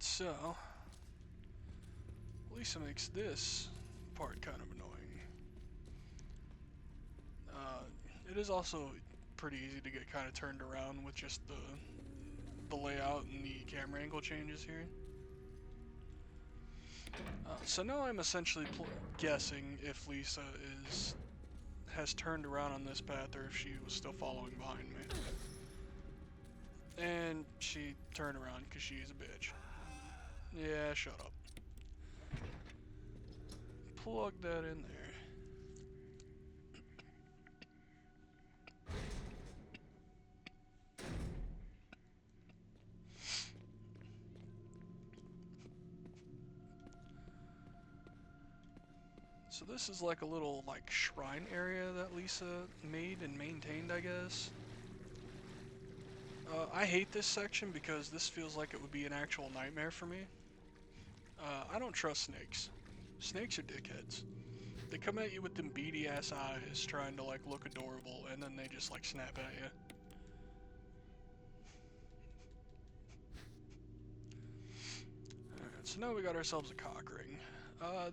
So, Lisa makes this part kind of annoying. It is also pretty easy to get kind of turned around with just the layout and the camera angle changes here. So now I'm essentially guessing if Lisa has turned around on this path or if she was still following behind me. And then she turned around because she's a bitch. Yeah, shut up. Plug that in there. So this is like a little like shrine area that Lisa made and maintained, I guess. I hate this section because this feels like it would be an actual nightmare for me. I don't trust snakes. Snakes are dickheads. They come at you with them beady ass eyes trying to like look adorable and then they just like snap at you. Alright, so now we got ourselves a cock ring.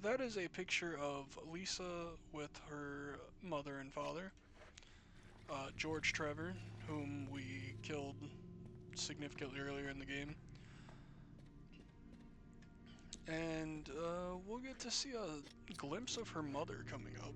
That is a picture of Lisa with her mother and father. George Trevor, whom we killed significantly earlier in the game. And we'll get to see a glimpse of her mother coming up.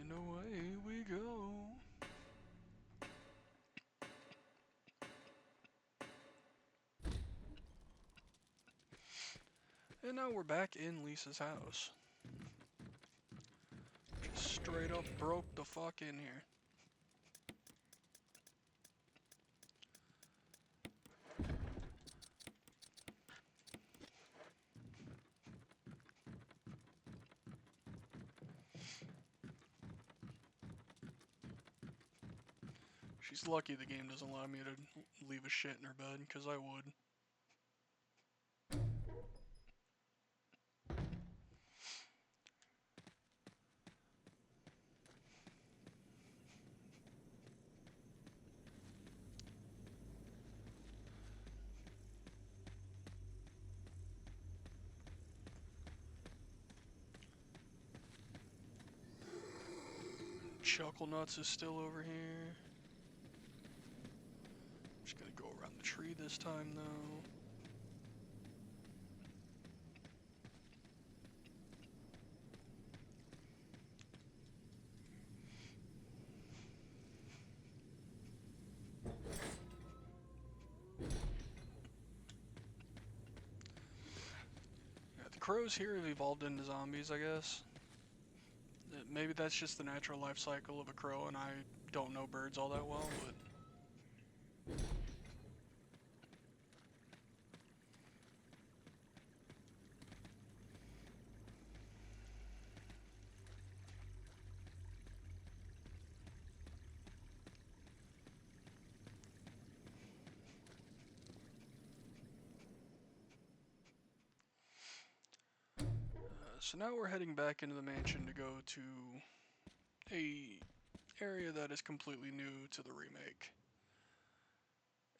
And away we go. And now we're back in Lisa's house. Just straight up broke the fuck in here. She's lucky the game doesn't allow me to leave a shit in her bed, because I would. Chuckle Nuts is still over here. Just gonna go around the tree this time, though. Yeah, the crows here have evolved into zombies, I guess. Maybe that's just the natural life cycle of a crow, and I don't know birds all that well, but... So now we're heading back into the mansion to go to a area that is completely new to the remake.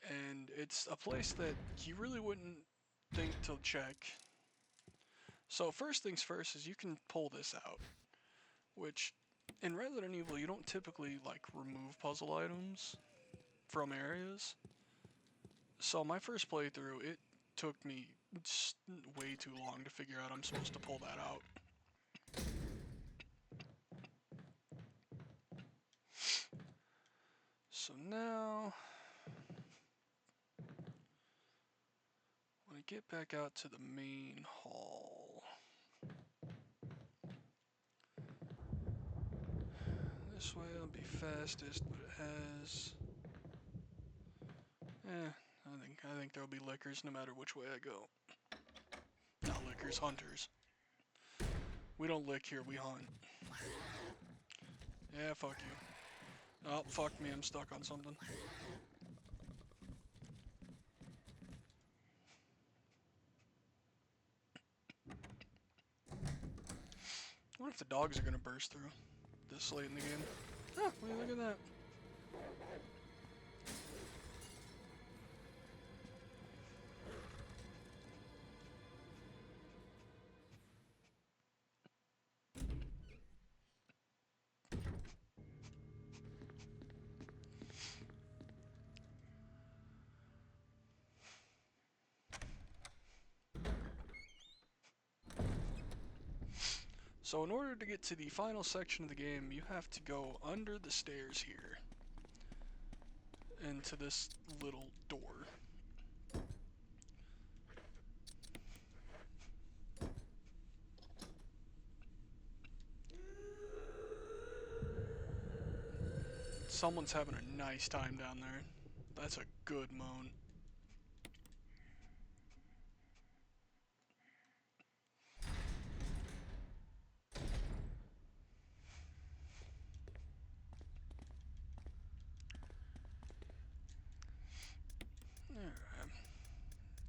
And it's a place that you really wouldn't think to check. So first things first is you can pull this out, which in Resident Evil you don't typically like remove puzzle items from areas. So my first playthrough, it took me way too long to figure out I'm supposed to pull that out. So now, when I get back out to the main hall, this way will be fastest, but it has... I think there'll be lickers no matter which way I go. Not lickers, hunters. We don't lick here, we hunt. Yeah, fuck you. Oh, fuck me, I'm stuck on something. I wonder if the dogs are gonna burst through this late in the game. Ah, look at that. So in order to get to the final section of the game, you have to go under the stairs here into this little door. Someone's having a nice time down there. That's a good moan.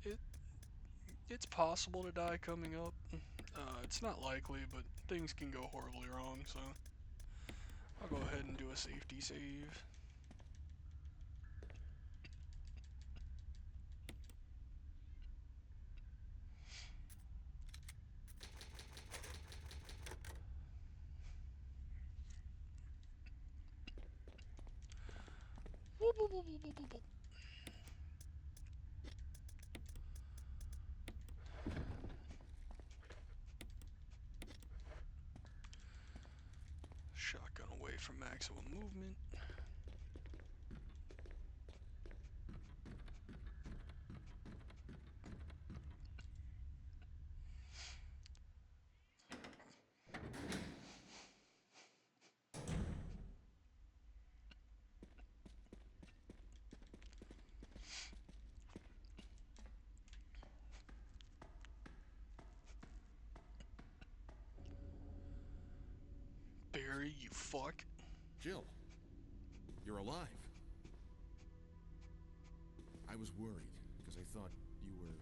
Alright. It's possible to die coming up. It's not likely, but things can go horribly wrong, so I'll go ahead and do a safety save. Shotgun away from maximum movement. Barry, you fuck. Jill, you're alive. I was worried because I thought you were.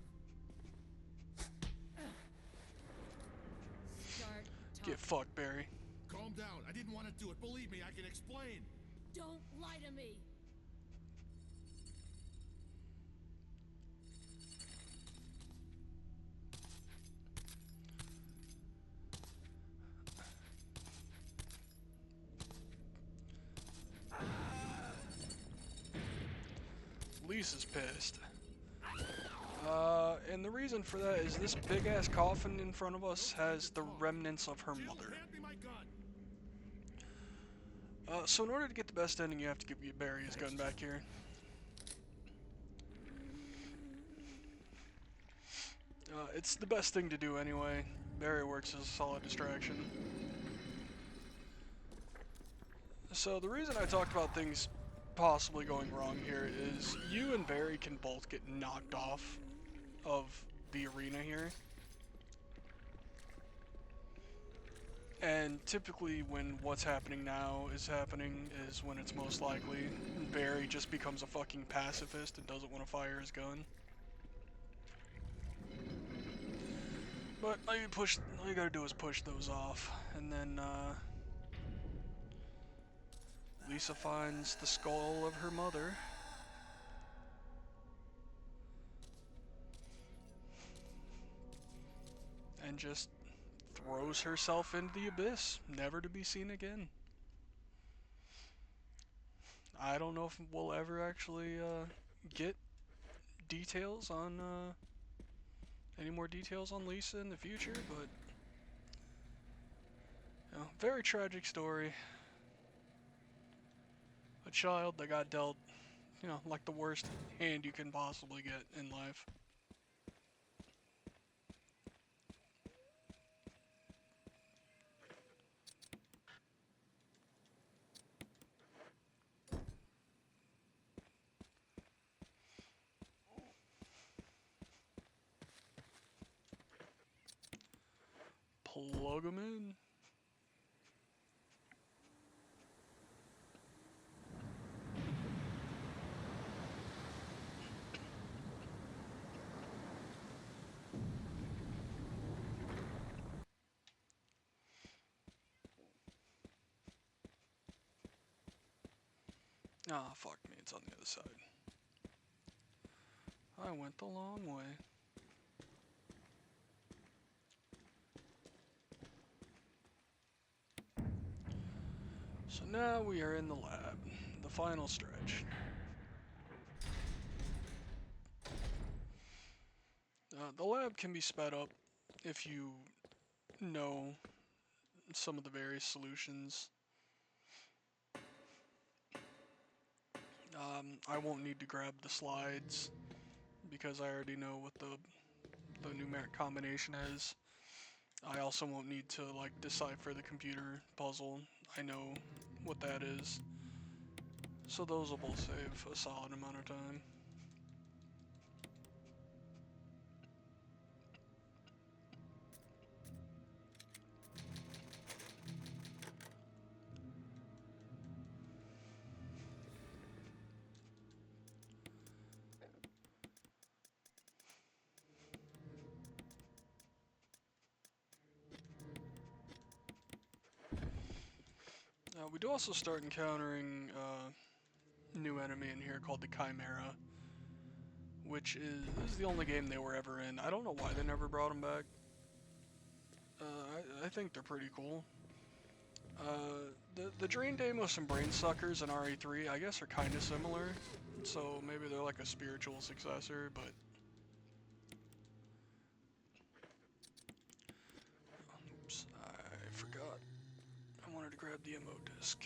Start talking. Get fucked, Barry. Calm down. I didn't want to do it. Believe me, I can explain. Don't lie to me. Lisa's pissed. And the reason for that is this big ass coffin in front of us has the remnants of her mother. Hand me my gun. So in order to get the best ending, you have to give Barry his gun back here. It's the best thing to do anyway. Barry works as a solid distraction. So the reason I talked about things possibly going wrong here is you and Barry can both get knocked off of the arena here. And typically when what's happening now is happening is when it's most likely Barry just becomes a fucking pacifist and doesn't want to fire his gun. But all you gotta do is push those off, and then Lisa finds the skull of her mother. And just throws herself into the abyss, never to be seen again. I don't know if we'll ever actually get details on any more details on Lisa in the future, but you know, very tragic story. A child that got dealt, you know, like the worst hand you can possibly get in life. Plug 'em in. Ah, fuck me, it's on the other side. I went the long way. So now we are in the lab, the final stretch. The lab can be sped up if you know some of the various solutions. I won't need to grab the slides because I already know what the numeric combination is. I also won't need to like decipher the computer puzzle. I know what that is. So those will both save a solid amount of time. We do also start encountering new enemy in here called the Chimera, which is the only game they were ever in. I don't know why they never brought them back. I think they're pretty cool. The Drain Deimos and Brain Suckers in RE3, I guess, are kind of similar, so maybe they're like a spiritual successor, but... Oops, I forgot. I wanted to grab the ammo disc.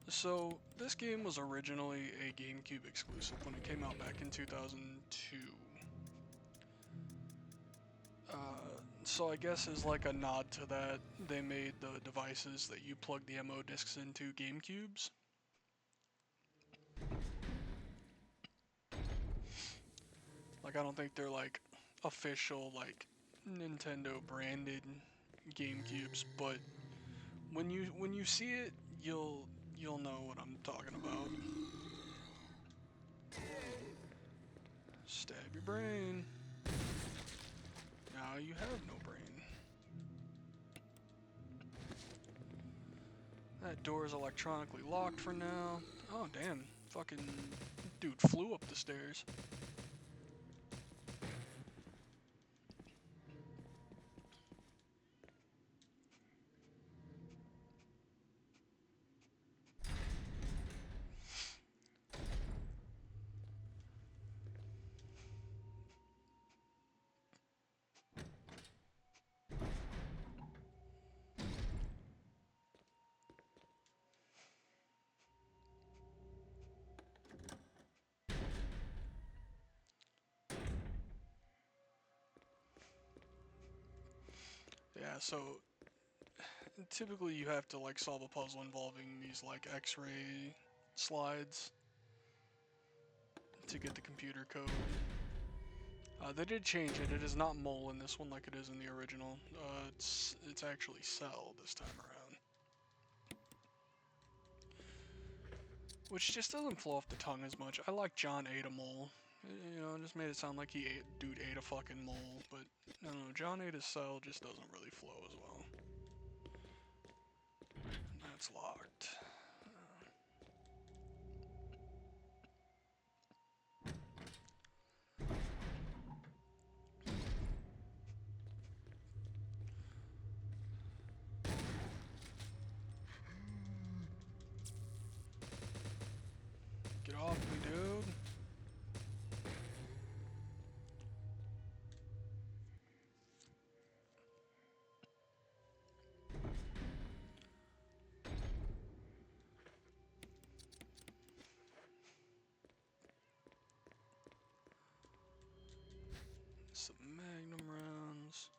So, this game was originally a GameCube exclusive when it came out back in 2002. So I guess as like a nod to that, they made the devices that you plug the MO discs into GameCubes. Like I don't think they're like official like Nintendo branded GameCubes, but when you see it, you'll know what I'm talking about. Stab your brain. Now you have no brain. That door is electronically locked for now. Oh damn, fucking dude flew up the stairs. Yeah, so typically you have to like solve a puzzle involving these like X-ray slides to get the computer code. They did change it. It is not mole in this one like it is in the original. It's actually cell this time around, which just doesn't flow off the tongue as much. I like John ate a mole. You know, it just made it sound like dude ate a fucking mole, but I don't know. John ate a cell just doesn't really flow as well. That's locked. Get off me, dude. Some magnum rounds.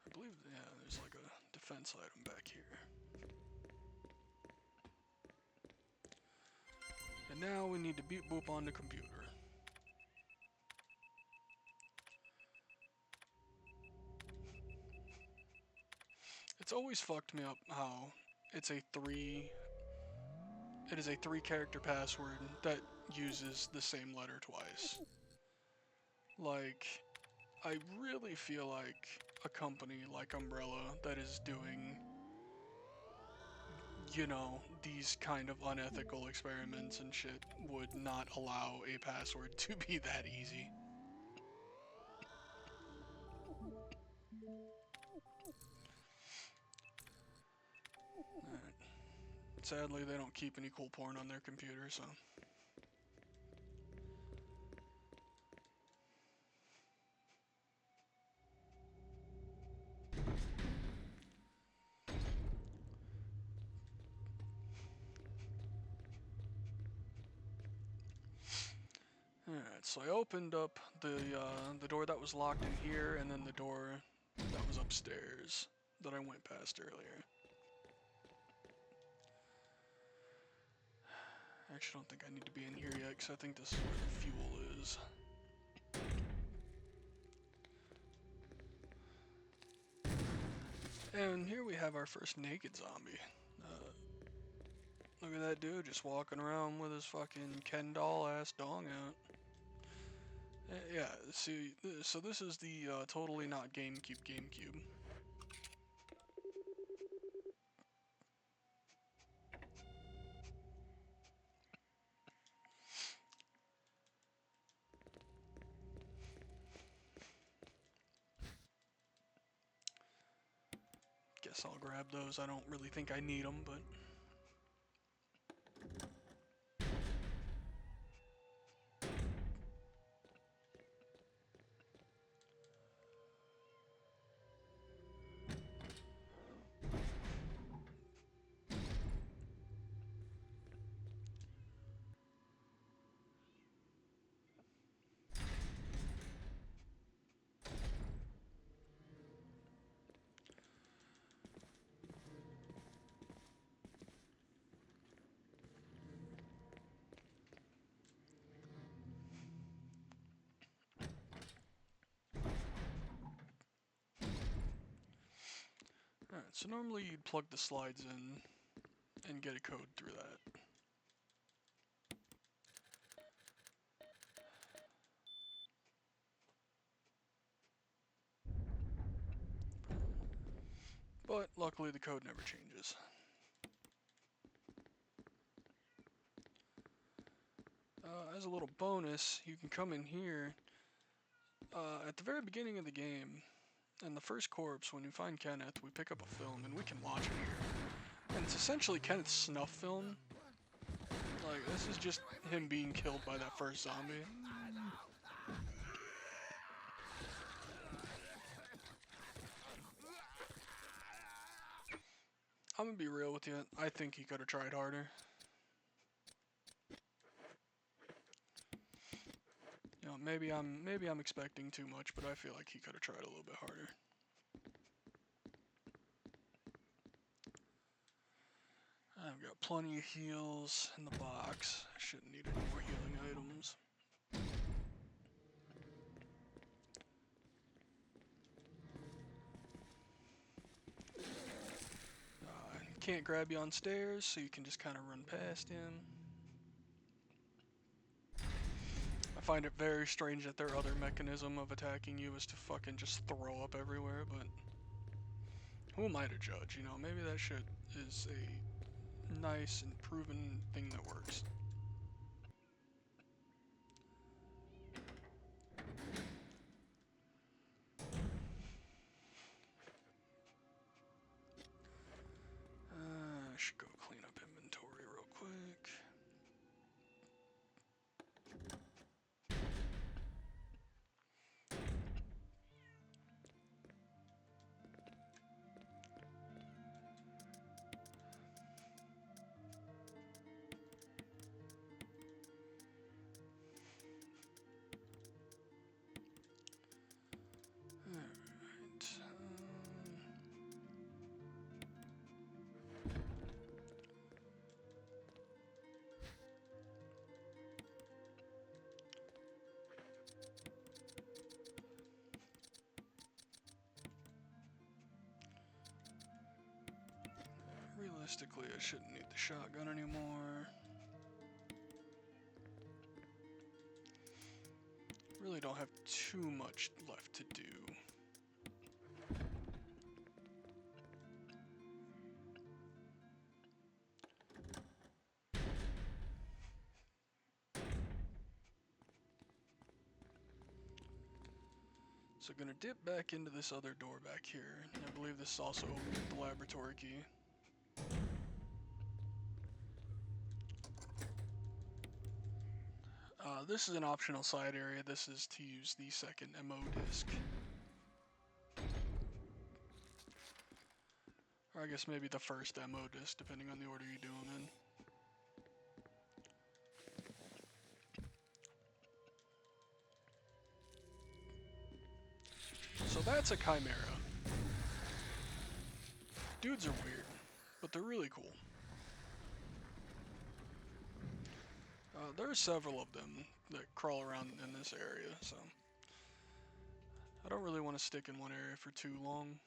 I believe, yeah, there's like a defense item back here. And now we need to beep boop on the computer. It's always fucked me up how it's a it is a 3-character password that uses the same letter twice. Like, I really feel like a company like Umbrella that is doing, you know, these kind of unethical experiments and shit would not allow a password to be that easy. Alright. Sadly, they don't keep any cool porn on their computer, so. Alright, so I opened up the door that was locked in here, and then the door that was upstairs that I went past earlier. I actually don't think I need to be in here yet, because I think this is where the fuel is. And here we have our first naked zombie. Look at that dude just walking around with his fucking Ken doll ass dong out. Yeah, see, so this is the totally not GameCube. Guess I'll grab those. I don't really think I need them, but. Alright, so normally you'd plug the slides in and get a code through that. But luckily the code never changes. As a little bonus, you can come in here at the very beginning of the game. In the first corpse, when you find Kenneth, we pick up a film and we can watch it here. And it's essentially Kenneth's snuff film. Like, this is just him being killed by that first zombie. I'm gonna be real with you, I think he could have tried harder. You know, maybe I'm expecting too much, but I feel like he could have tried a little bit harder. I've got plenty of heals in the box. I shouldn't need any more healing items. Can't grab you on stairs, so you can just kind of run past him. I find it very strange that their other mechanism of attacking you is to fucking just throw up everywhere, but who am I to judge, you know? Maybe that shit is a nice and proven thing that works. I should go clean up inventory real quick. Realistically, I shouldn't need the shotgun anymore. Really don't have too much left to do. So gonna dip back into this other door back here. I believe this also opens the laboratory key. This is an optional side area. This is to use the second MO disc. Or I guess maybe the first MO disc, depending on the order you do them in. So that's a chimera. Dudes are weird, but they're really cool. There are several of them that crawl around in this area, so I don't really want to stick in one area for too long.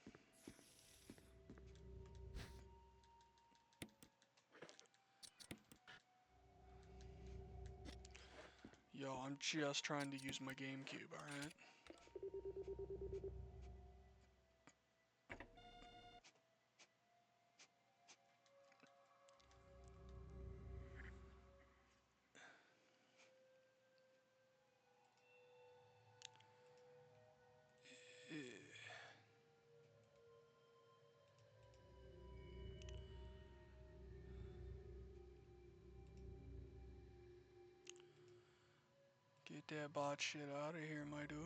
Yo, I'm just trying to use my GameCube, alright? Get that bot shit out of here, my dude.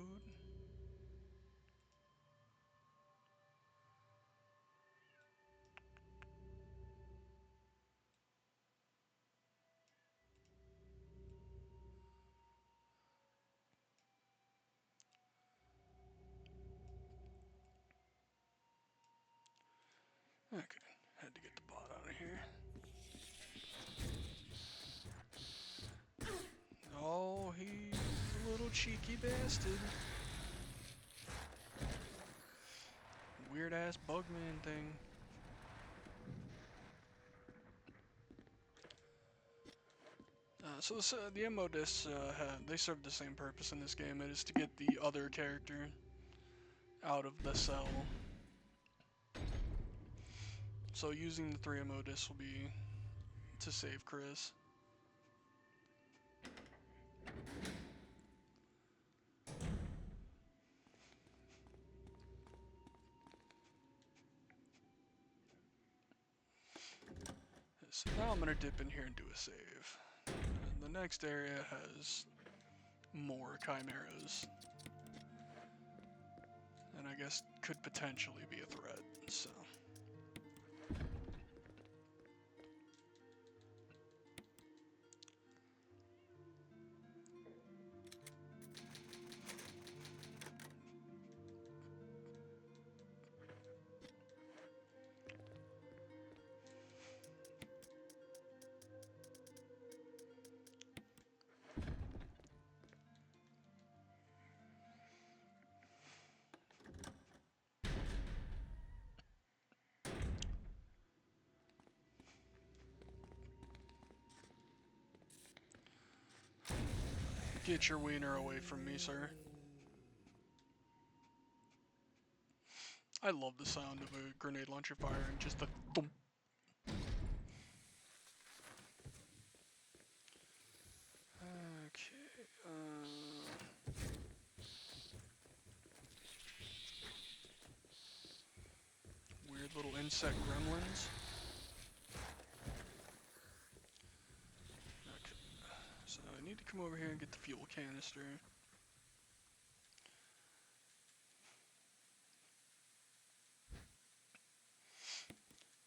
Okay, had to get the bot out of here. Oh, he's a little cheeky bastard. Weird ass bugman thing. So the MO discs, they serve the same purpose in this game. It is to get the other character out of the cell. So using the 3 MO discs will be to save Chris. So now I'm gonna dip in here and do a save. And the next area has more chimeras. And I guess could potentially be a threat, so. Get your wiener away from me, sir. I love the sound of a grenade launcher firing, just the thump. Okay, weird little insect gremlins. Okay, so I need to come over here and get the fuel canister.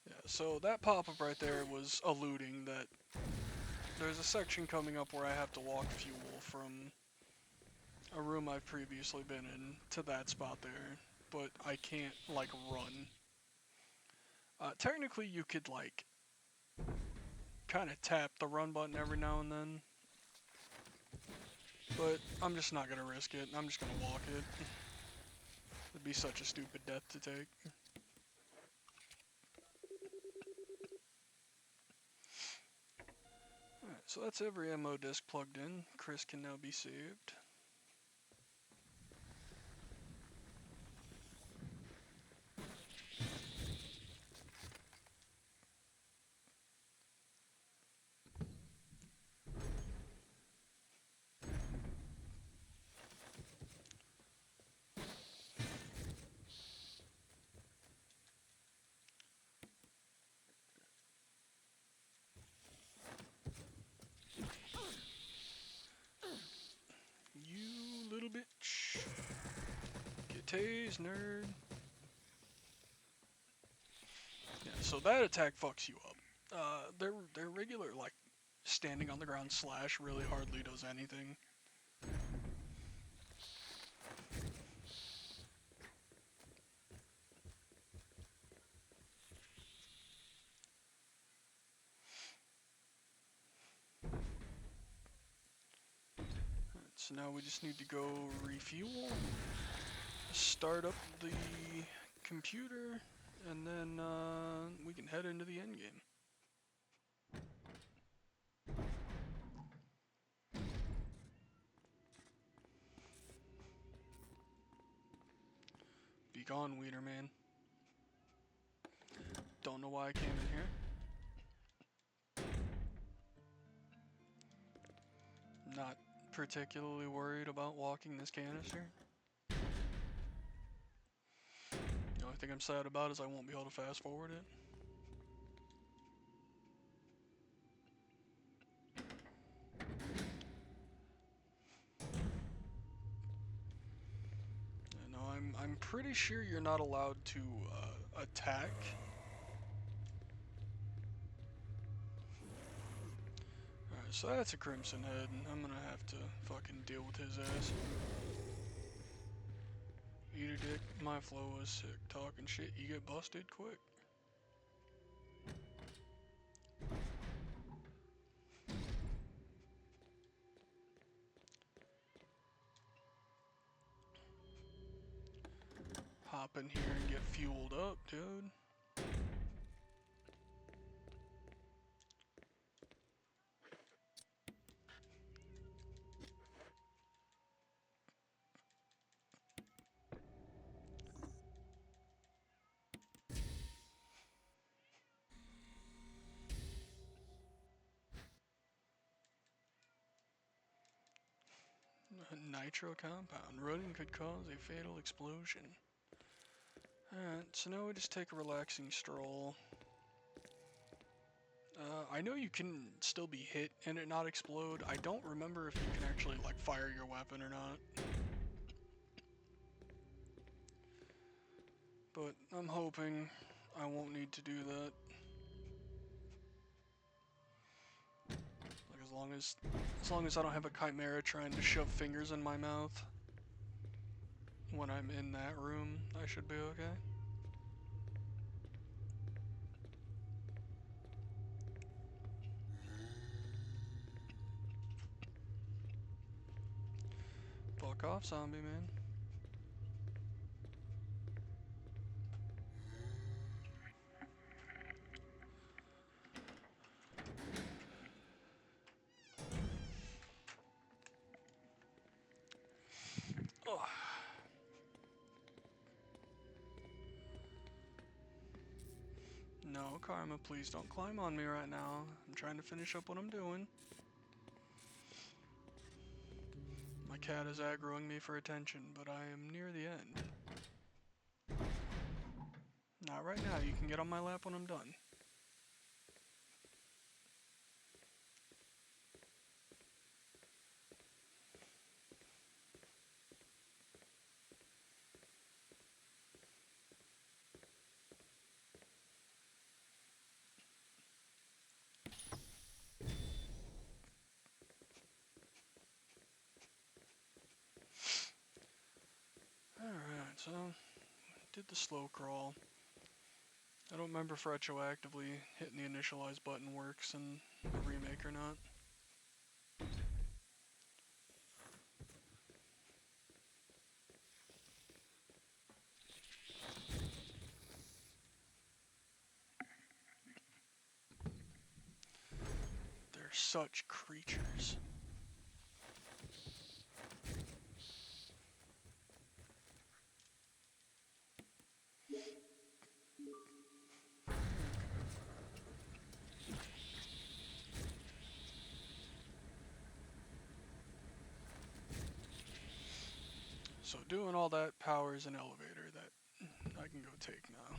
Yeah, so that pop-up right there was alluding that there's a section coming up where I have to walk fuel from a room I've previously been in to that spot there, but I can't, like, run. Technically, you could, like, kind of tap the run button every now and then, but I'm just not gonna risk it. I'm just gonna walk it. It'd be such a stupid death to take. Alright, so that's every MO disc plugged in. Chris can now be saved. face, nerd. Yeah, so that attack fucks you up. Their regular, like, standing on the ground slash really hardly does anything. Alright, so now we just need to go refuel, start up the computer, and then we can head into the end game. Be gone, Weeder Man. Don't know why I came in here. Not particularly worried about walking this canister. The only thing I'm sad about is I won't be able to fast forward it. No, I'm pretty sure you're not allowed to attack. Alright, so that's a Crimson Head, and I'm gonna have to fucking deal with his ass. Eat a dick, my flow was sick. Talking shit, you get busted quick. Hop in here and get fueled up, dude. A nitro compound. Running could cause a fatal explosion. Alright, so now we just take a relaxing stroll. I know you can still be hit and it not explode. I don't remember if you can actually, like, fire your weapon or not. But I'm hoping I won't need to do that. Like, as long as I don't have a chimera trying to shove fingers in my mouth when I'm in that room, I should be okay. Fuck off, zombie man. Ugh. No, Karma, please don't climb on me right now. I'm trying to finish up what I'm doing. My cat is aggroing me for attention, but I am near the end. Not right now, you can get on my lap when I'm done. Alright, so did the slow crawl. I don't remember if retroactively hitting the initialize button works in the remake or not. They're such creatures. So doing all that powers an elevator that I can go take now.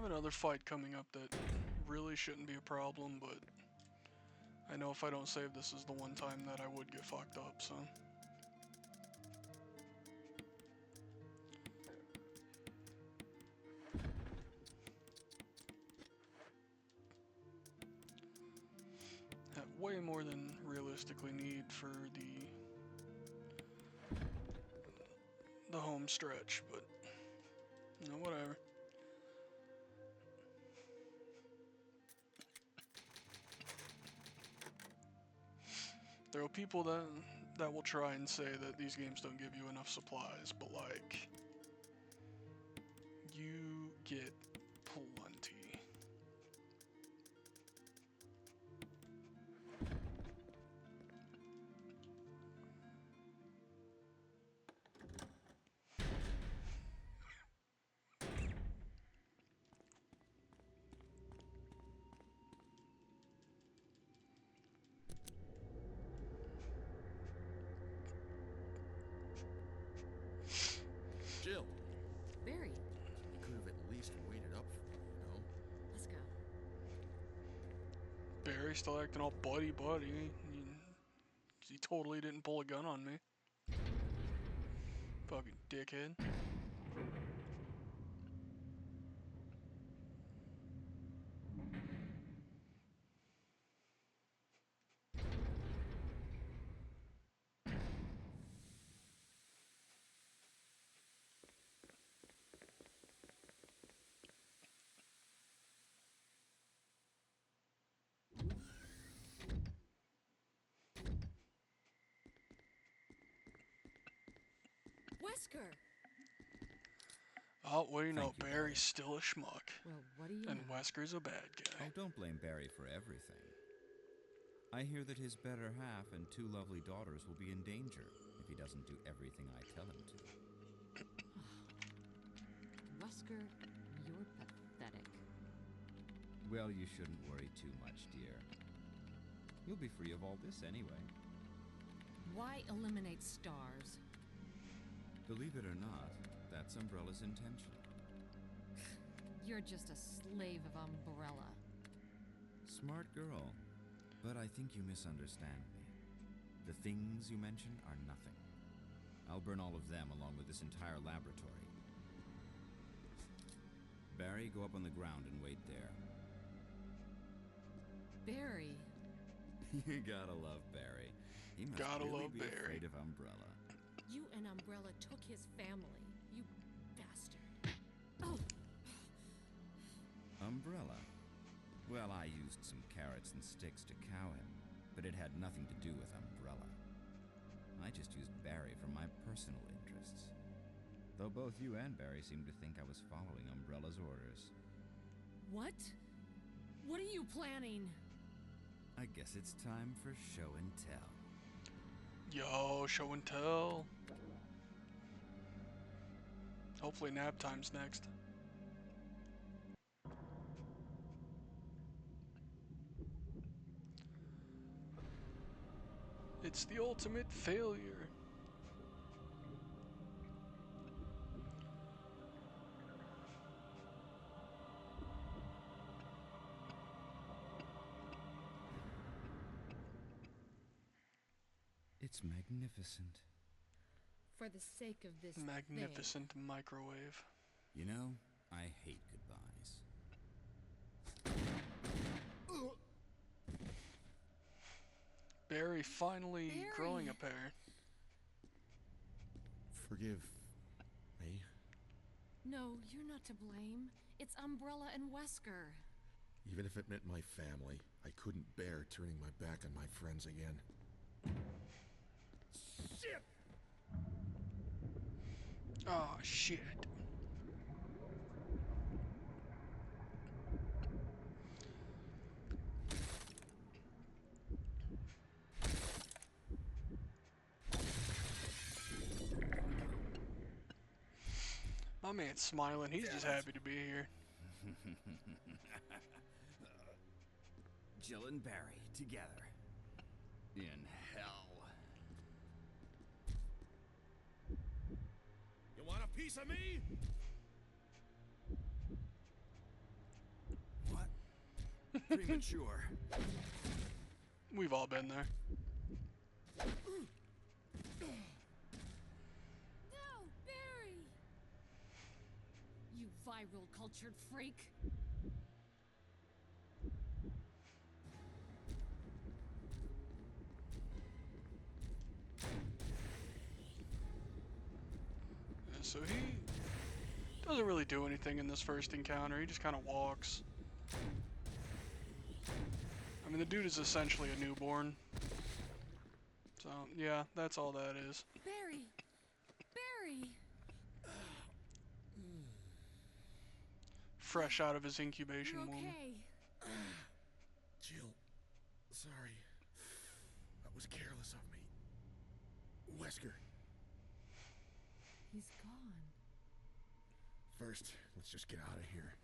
have another fight coming up that really shouldn't be a problem, but I know if I don't save, this is the one time that I would get fucked up, so. Have way more than realistically need for the home stretch, but no, whatever. There are people that will try and say that these games don't give you enough supplies, but like, you get plenty. Jill, Barry, I could have at least waited up for you, you know? let's go. Barry still acting all buddy. He totally didn't pull a gun on me. Fucking dickhead. Wesker! Oh, what do you know? Thank you, Barry's Barry. still a schmuck. Well, what do you And know? Wesker's a bad guy. Oh, don't blame Barry for everything. I hear that his better half and 2 lovely daughters will be in danger if he doesn't do everything I tell him to. Wesker, you're pathetic. Well, you shouldn't worry too much, dear. You'll be free of all this anyway. Why eliminate stars? Believe it or not, that's Umbrella's intention. You're just a slave of Umbrella. Smart girl, but I think you misunderstand me. The things you mention are nothing. I'll burn all of them along with this entire laboratory. Barry, go up on the ground and wait there. Barry, You gotta love Barry. He must Gotta really love be Barry. afraid of Umbrella. you and Umbrella took his family. You bastard. Oh, Umbrella? Well, I used some carrots and sticks to cow him, but it had nothing to do with Umbrella. I just used Barry for my personal interests. Though both you and Barry seem to think I was following Umbrella's orders. what? What are you planning? I guess it's time for show and tell. Yo, show and tell. Hopefully nap time's next. It's the ultimate failure. It's magnificent. For the sake of this Magnificent microwave. You know, I hate goodbyes. Barry finally Barry. growing a pair. Forgive me. No, you're not to blame. It's Umbrella and Wesker. Even if it meant my family, I couldn't bear turning my back on my friends again. Shit! Oh shit. My man's smiling. He's just happy to be here. Jill and Barry together. In hell. You want a piece of me? Premature. We've all been there. No, Barry! You viral cultured freak. Yeah, so he doesn't really do anything in this first encounter. He just kind of walks. I mean, the dude is essentially a newborn. So, yeah, that's all that is. Barry! Barry! Fresh out of his incubation You're womb. okay. Jill, sorry. That was careless of me. Wesker, He's gone. first, let's just get out of here.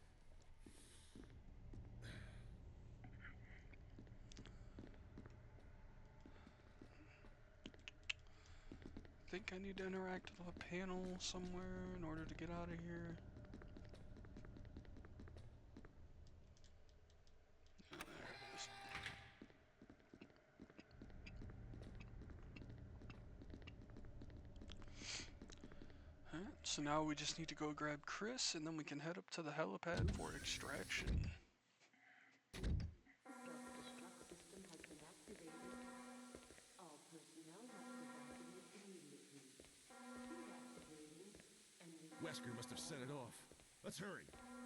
I think I need to interact with a panel somewhere in order to get out of here. Yeah, there it is. Alright, so now we just need to go grab Chris and then we can head up to the helipad for extraction. Self-destruct system has been activated. All personnel must evacuate immediately. Deactivating and Wesker must have set it off. Let's hurry.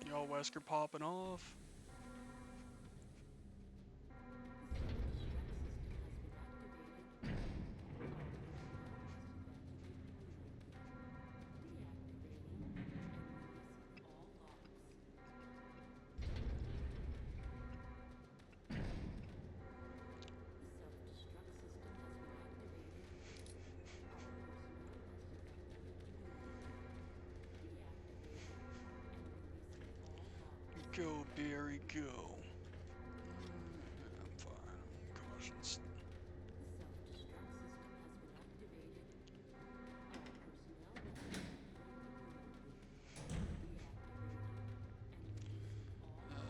Y'all Wesker popping off. Go, Barry, go. I'm fine. Cautions.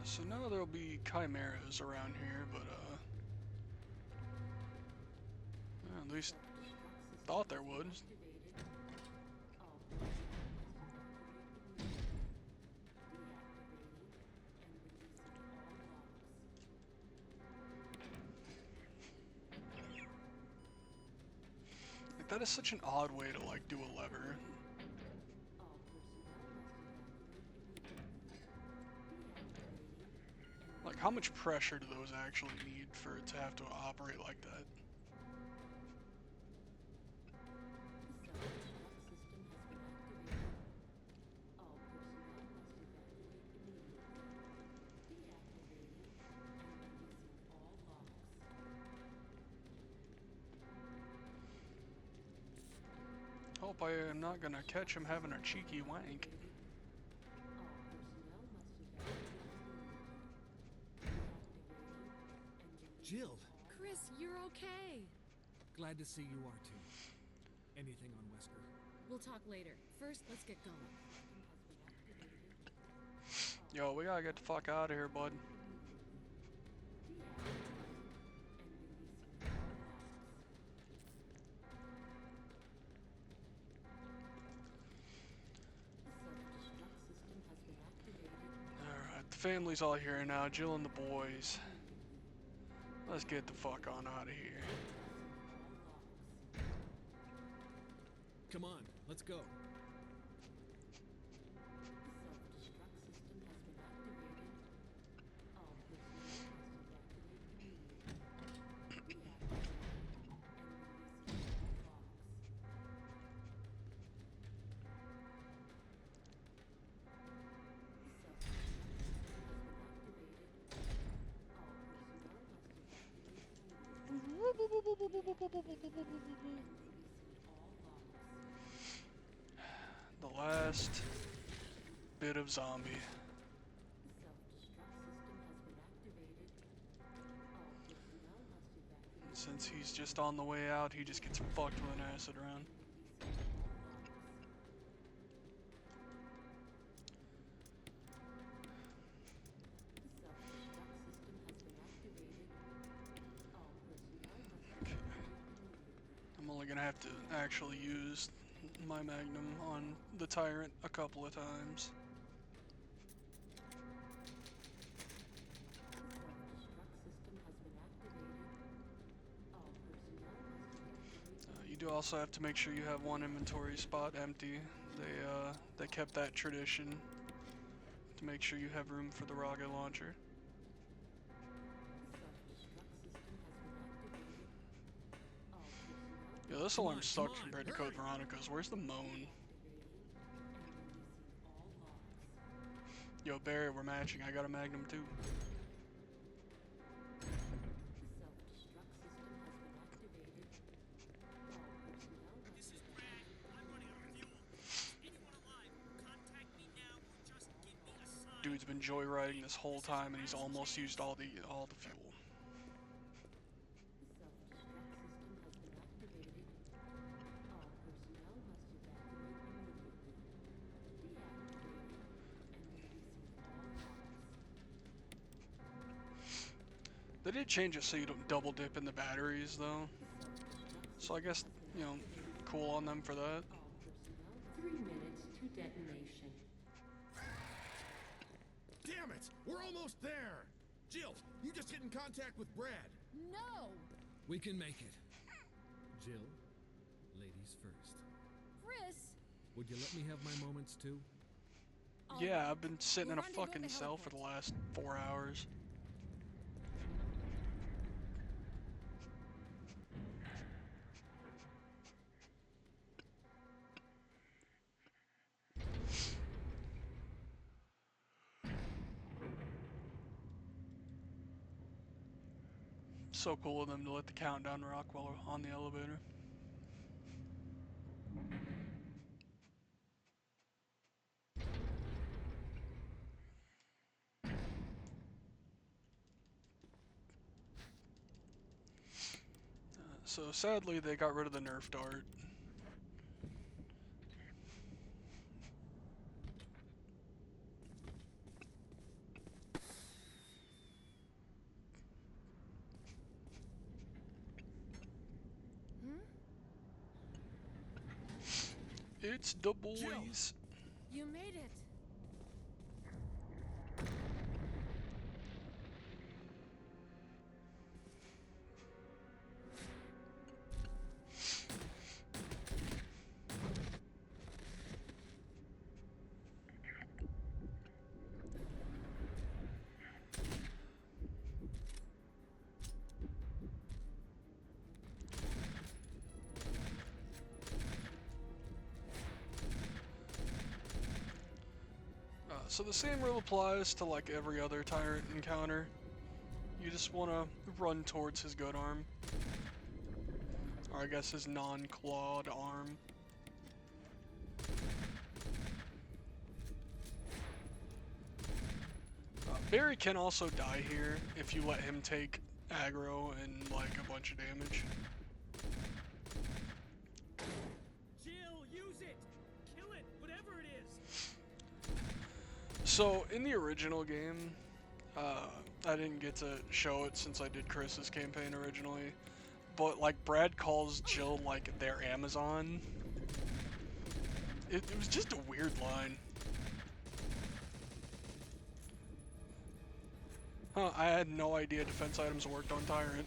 So now there'll be chimeras around here, but at least thought there would. Like, that is such an odd way to like do a lever. Like, how much pressure do those actually need for it to have to operate like that? Hope I am not gonna catch him having a cheeky wank. Jill, Chris, you're okay. glad to see you are too. Anything on Wesker? We'll talk later. First, let's get going. Yo, we gotta get the fuck out of here, bud. Alright, the family's all here now, Jill and the boys. Let's get the fuck on out of here. Come on, let's go. The last bit of zombie. Since he's just on the way out, he just gets fucked with an acid round. definitely gonna have to actually use my Magnum on the Tyrant a couple of times. You do also have to make sure you have one inventory spot empty. They kept that tradition to make sure you have room for the rocket launcher. Yeah, this alarm sucks compared to Code Veronica's. Where's the moan? Yo, Barry, we're matching. I got a Magnum too. This is Brad. I'm running out of fuel. Anyone alive, contact me now or just give me a sign. Dude's been joyriding this whole time and he's almost used all the fuel. They did change it so you don't double dip in the batteries though. So I guess, you know, cool on them for that. 3 minutes to detonation. Damn it! We're almost there! Jill, you just get in contact with Brad. No! We can make it. Jill, ladies first. Chris! Would you let me have my moments too? Yeah, I've been sitting in a We're rendezvousing fucking the cell for the last 4 hours. So cool of them to let the countdown rock while we're on the elevator. So sadly, they got rid of the Nerf dart. It's the boys. You made it! So the same rule applies to like every other tyrant encounter. You just want to run towards his good arm. Or I guess his non-clawed arm. Barry can also die here if you let him take aggro and like a bunch of damage. Jill, use it! Kill it, whatever it is! So in the original game, I didn't get to show it since I did Chris's campaign originally, but like Brad calls Jill like their Amazon. It was just a weird line. Huh, I had no idea defense items worked on Tyrant.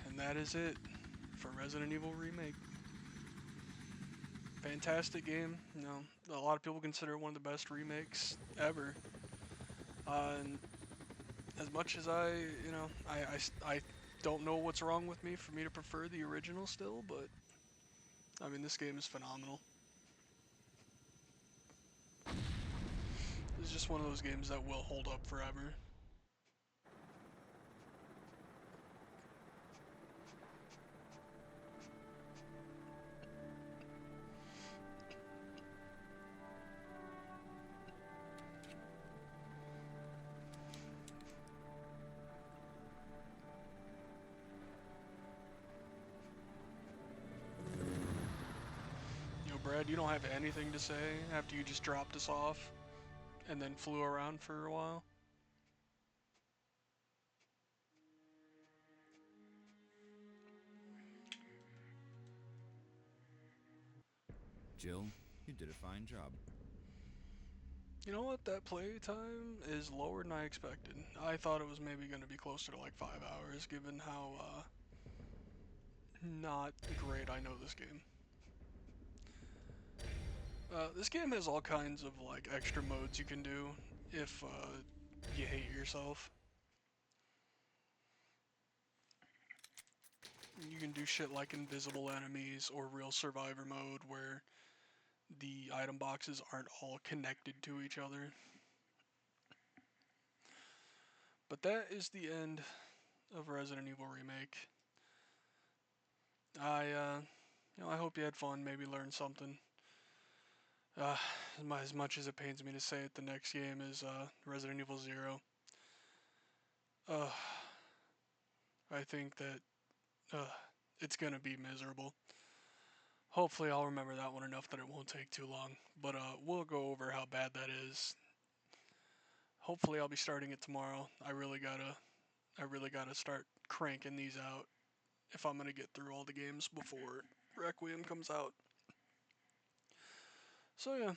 And that is it for Resident Evil Remake. Fantastic game. You know, a lot of people consider it one of the best remakes ever. And as much as I don't know what's wrong with me for me to prefer the original still, but I mean, this game is phenomenal. It's just one of those games that will hold up forever. Brad, you don't have anything to say after you just dropped us off? and then flew around for a while. Jill, you did a fine job. You know what? That playtime is lower than I expected. I thought it was maybe going to be closer to like 5 hours, given how not great I know this game. This game has all kinds of like extra modes you can do if you hate yourself. You can do shit like invisible enemies or real survivor mode where the item boxes aren't all connected to each other. But that is the end of Resident Evil Remake. I hope you had fun, maybe learned something. As much as it pains me to say it, the next game is Resident Evil 0. I think that it's gonna be miserable. Hopefully I'll remember that one enough that it won't take too long. But we'll go over how bad that is. Hopefully I'll be starting it tomorrow. I really gotta start cranking these out if I'm gonna get through all the games before Requiem comes out. So yeah,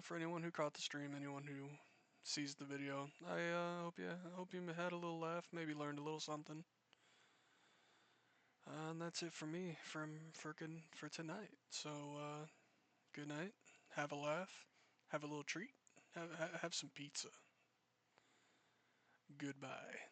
for anyone who caught the stream, anyone who sees the video, I hope you had a little laugh, maybe learned a little something. And that's it for me for tonight. So good night. Have a laugh. Have a little treat. Have some pizza. Goodbye.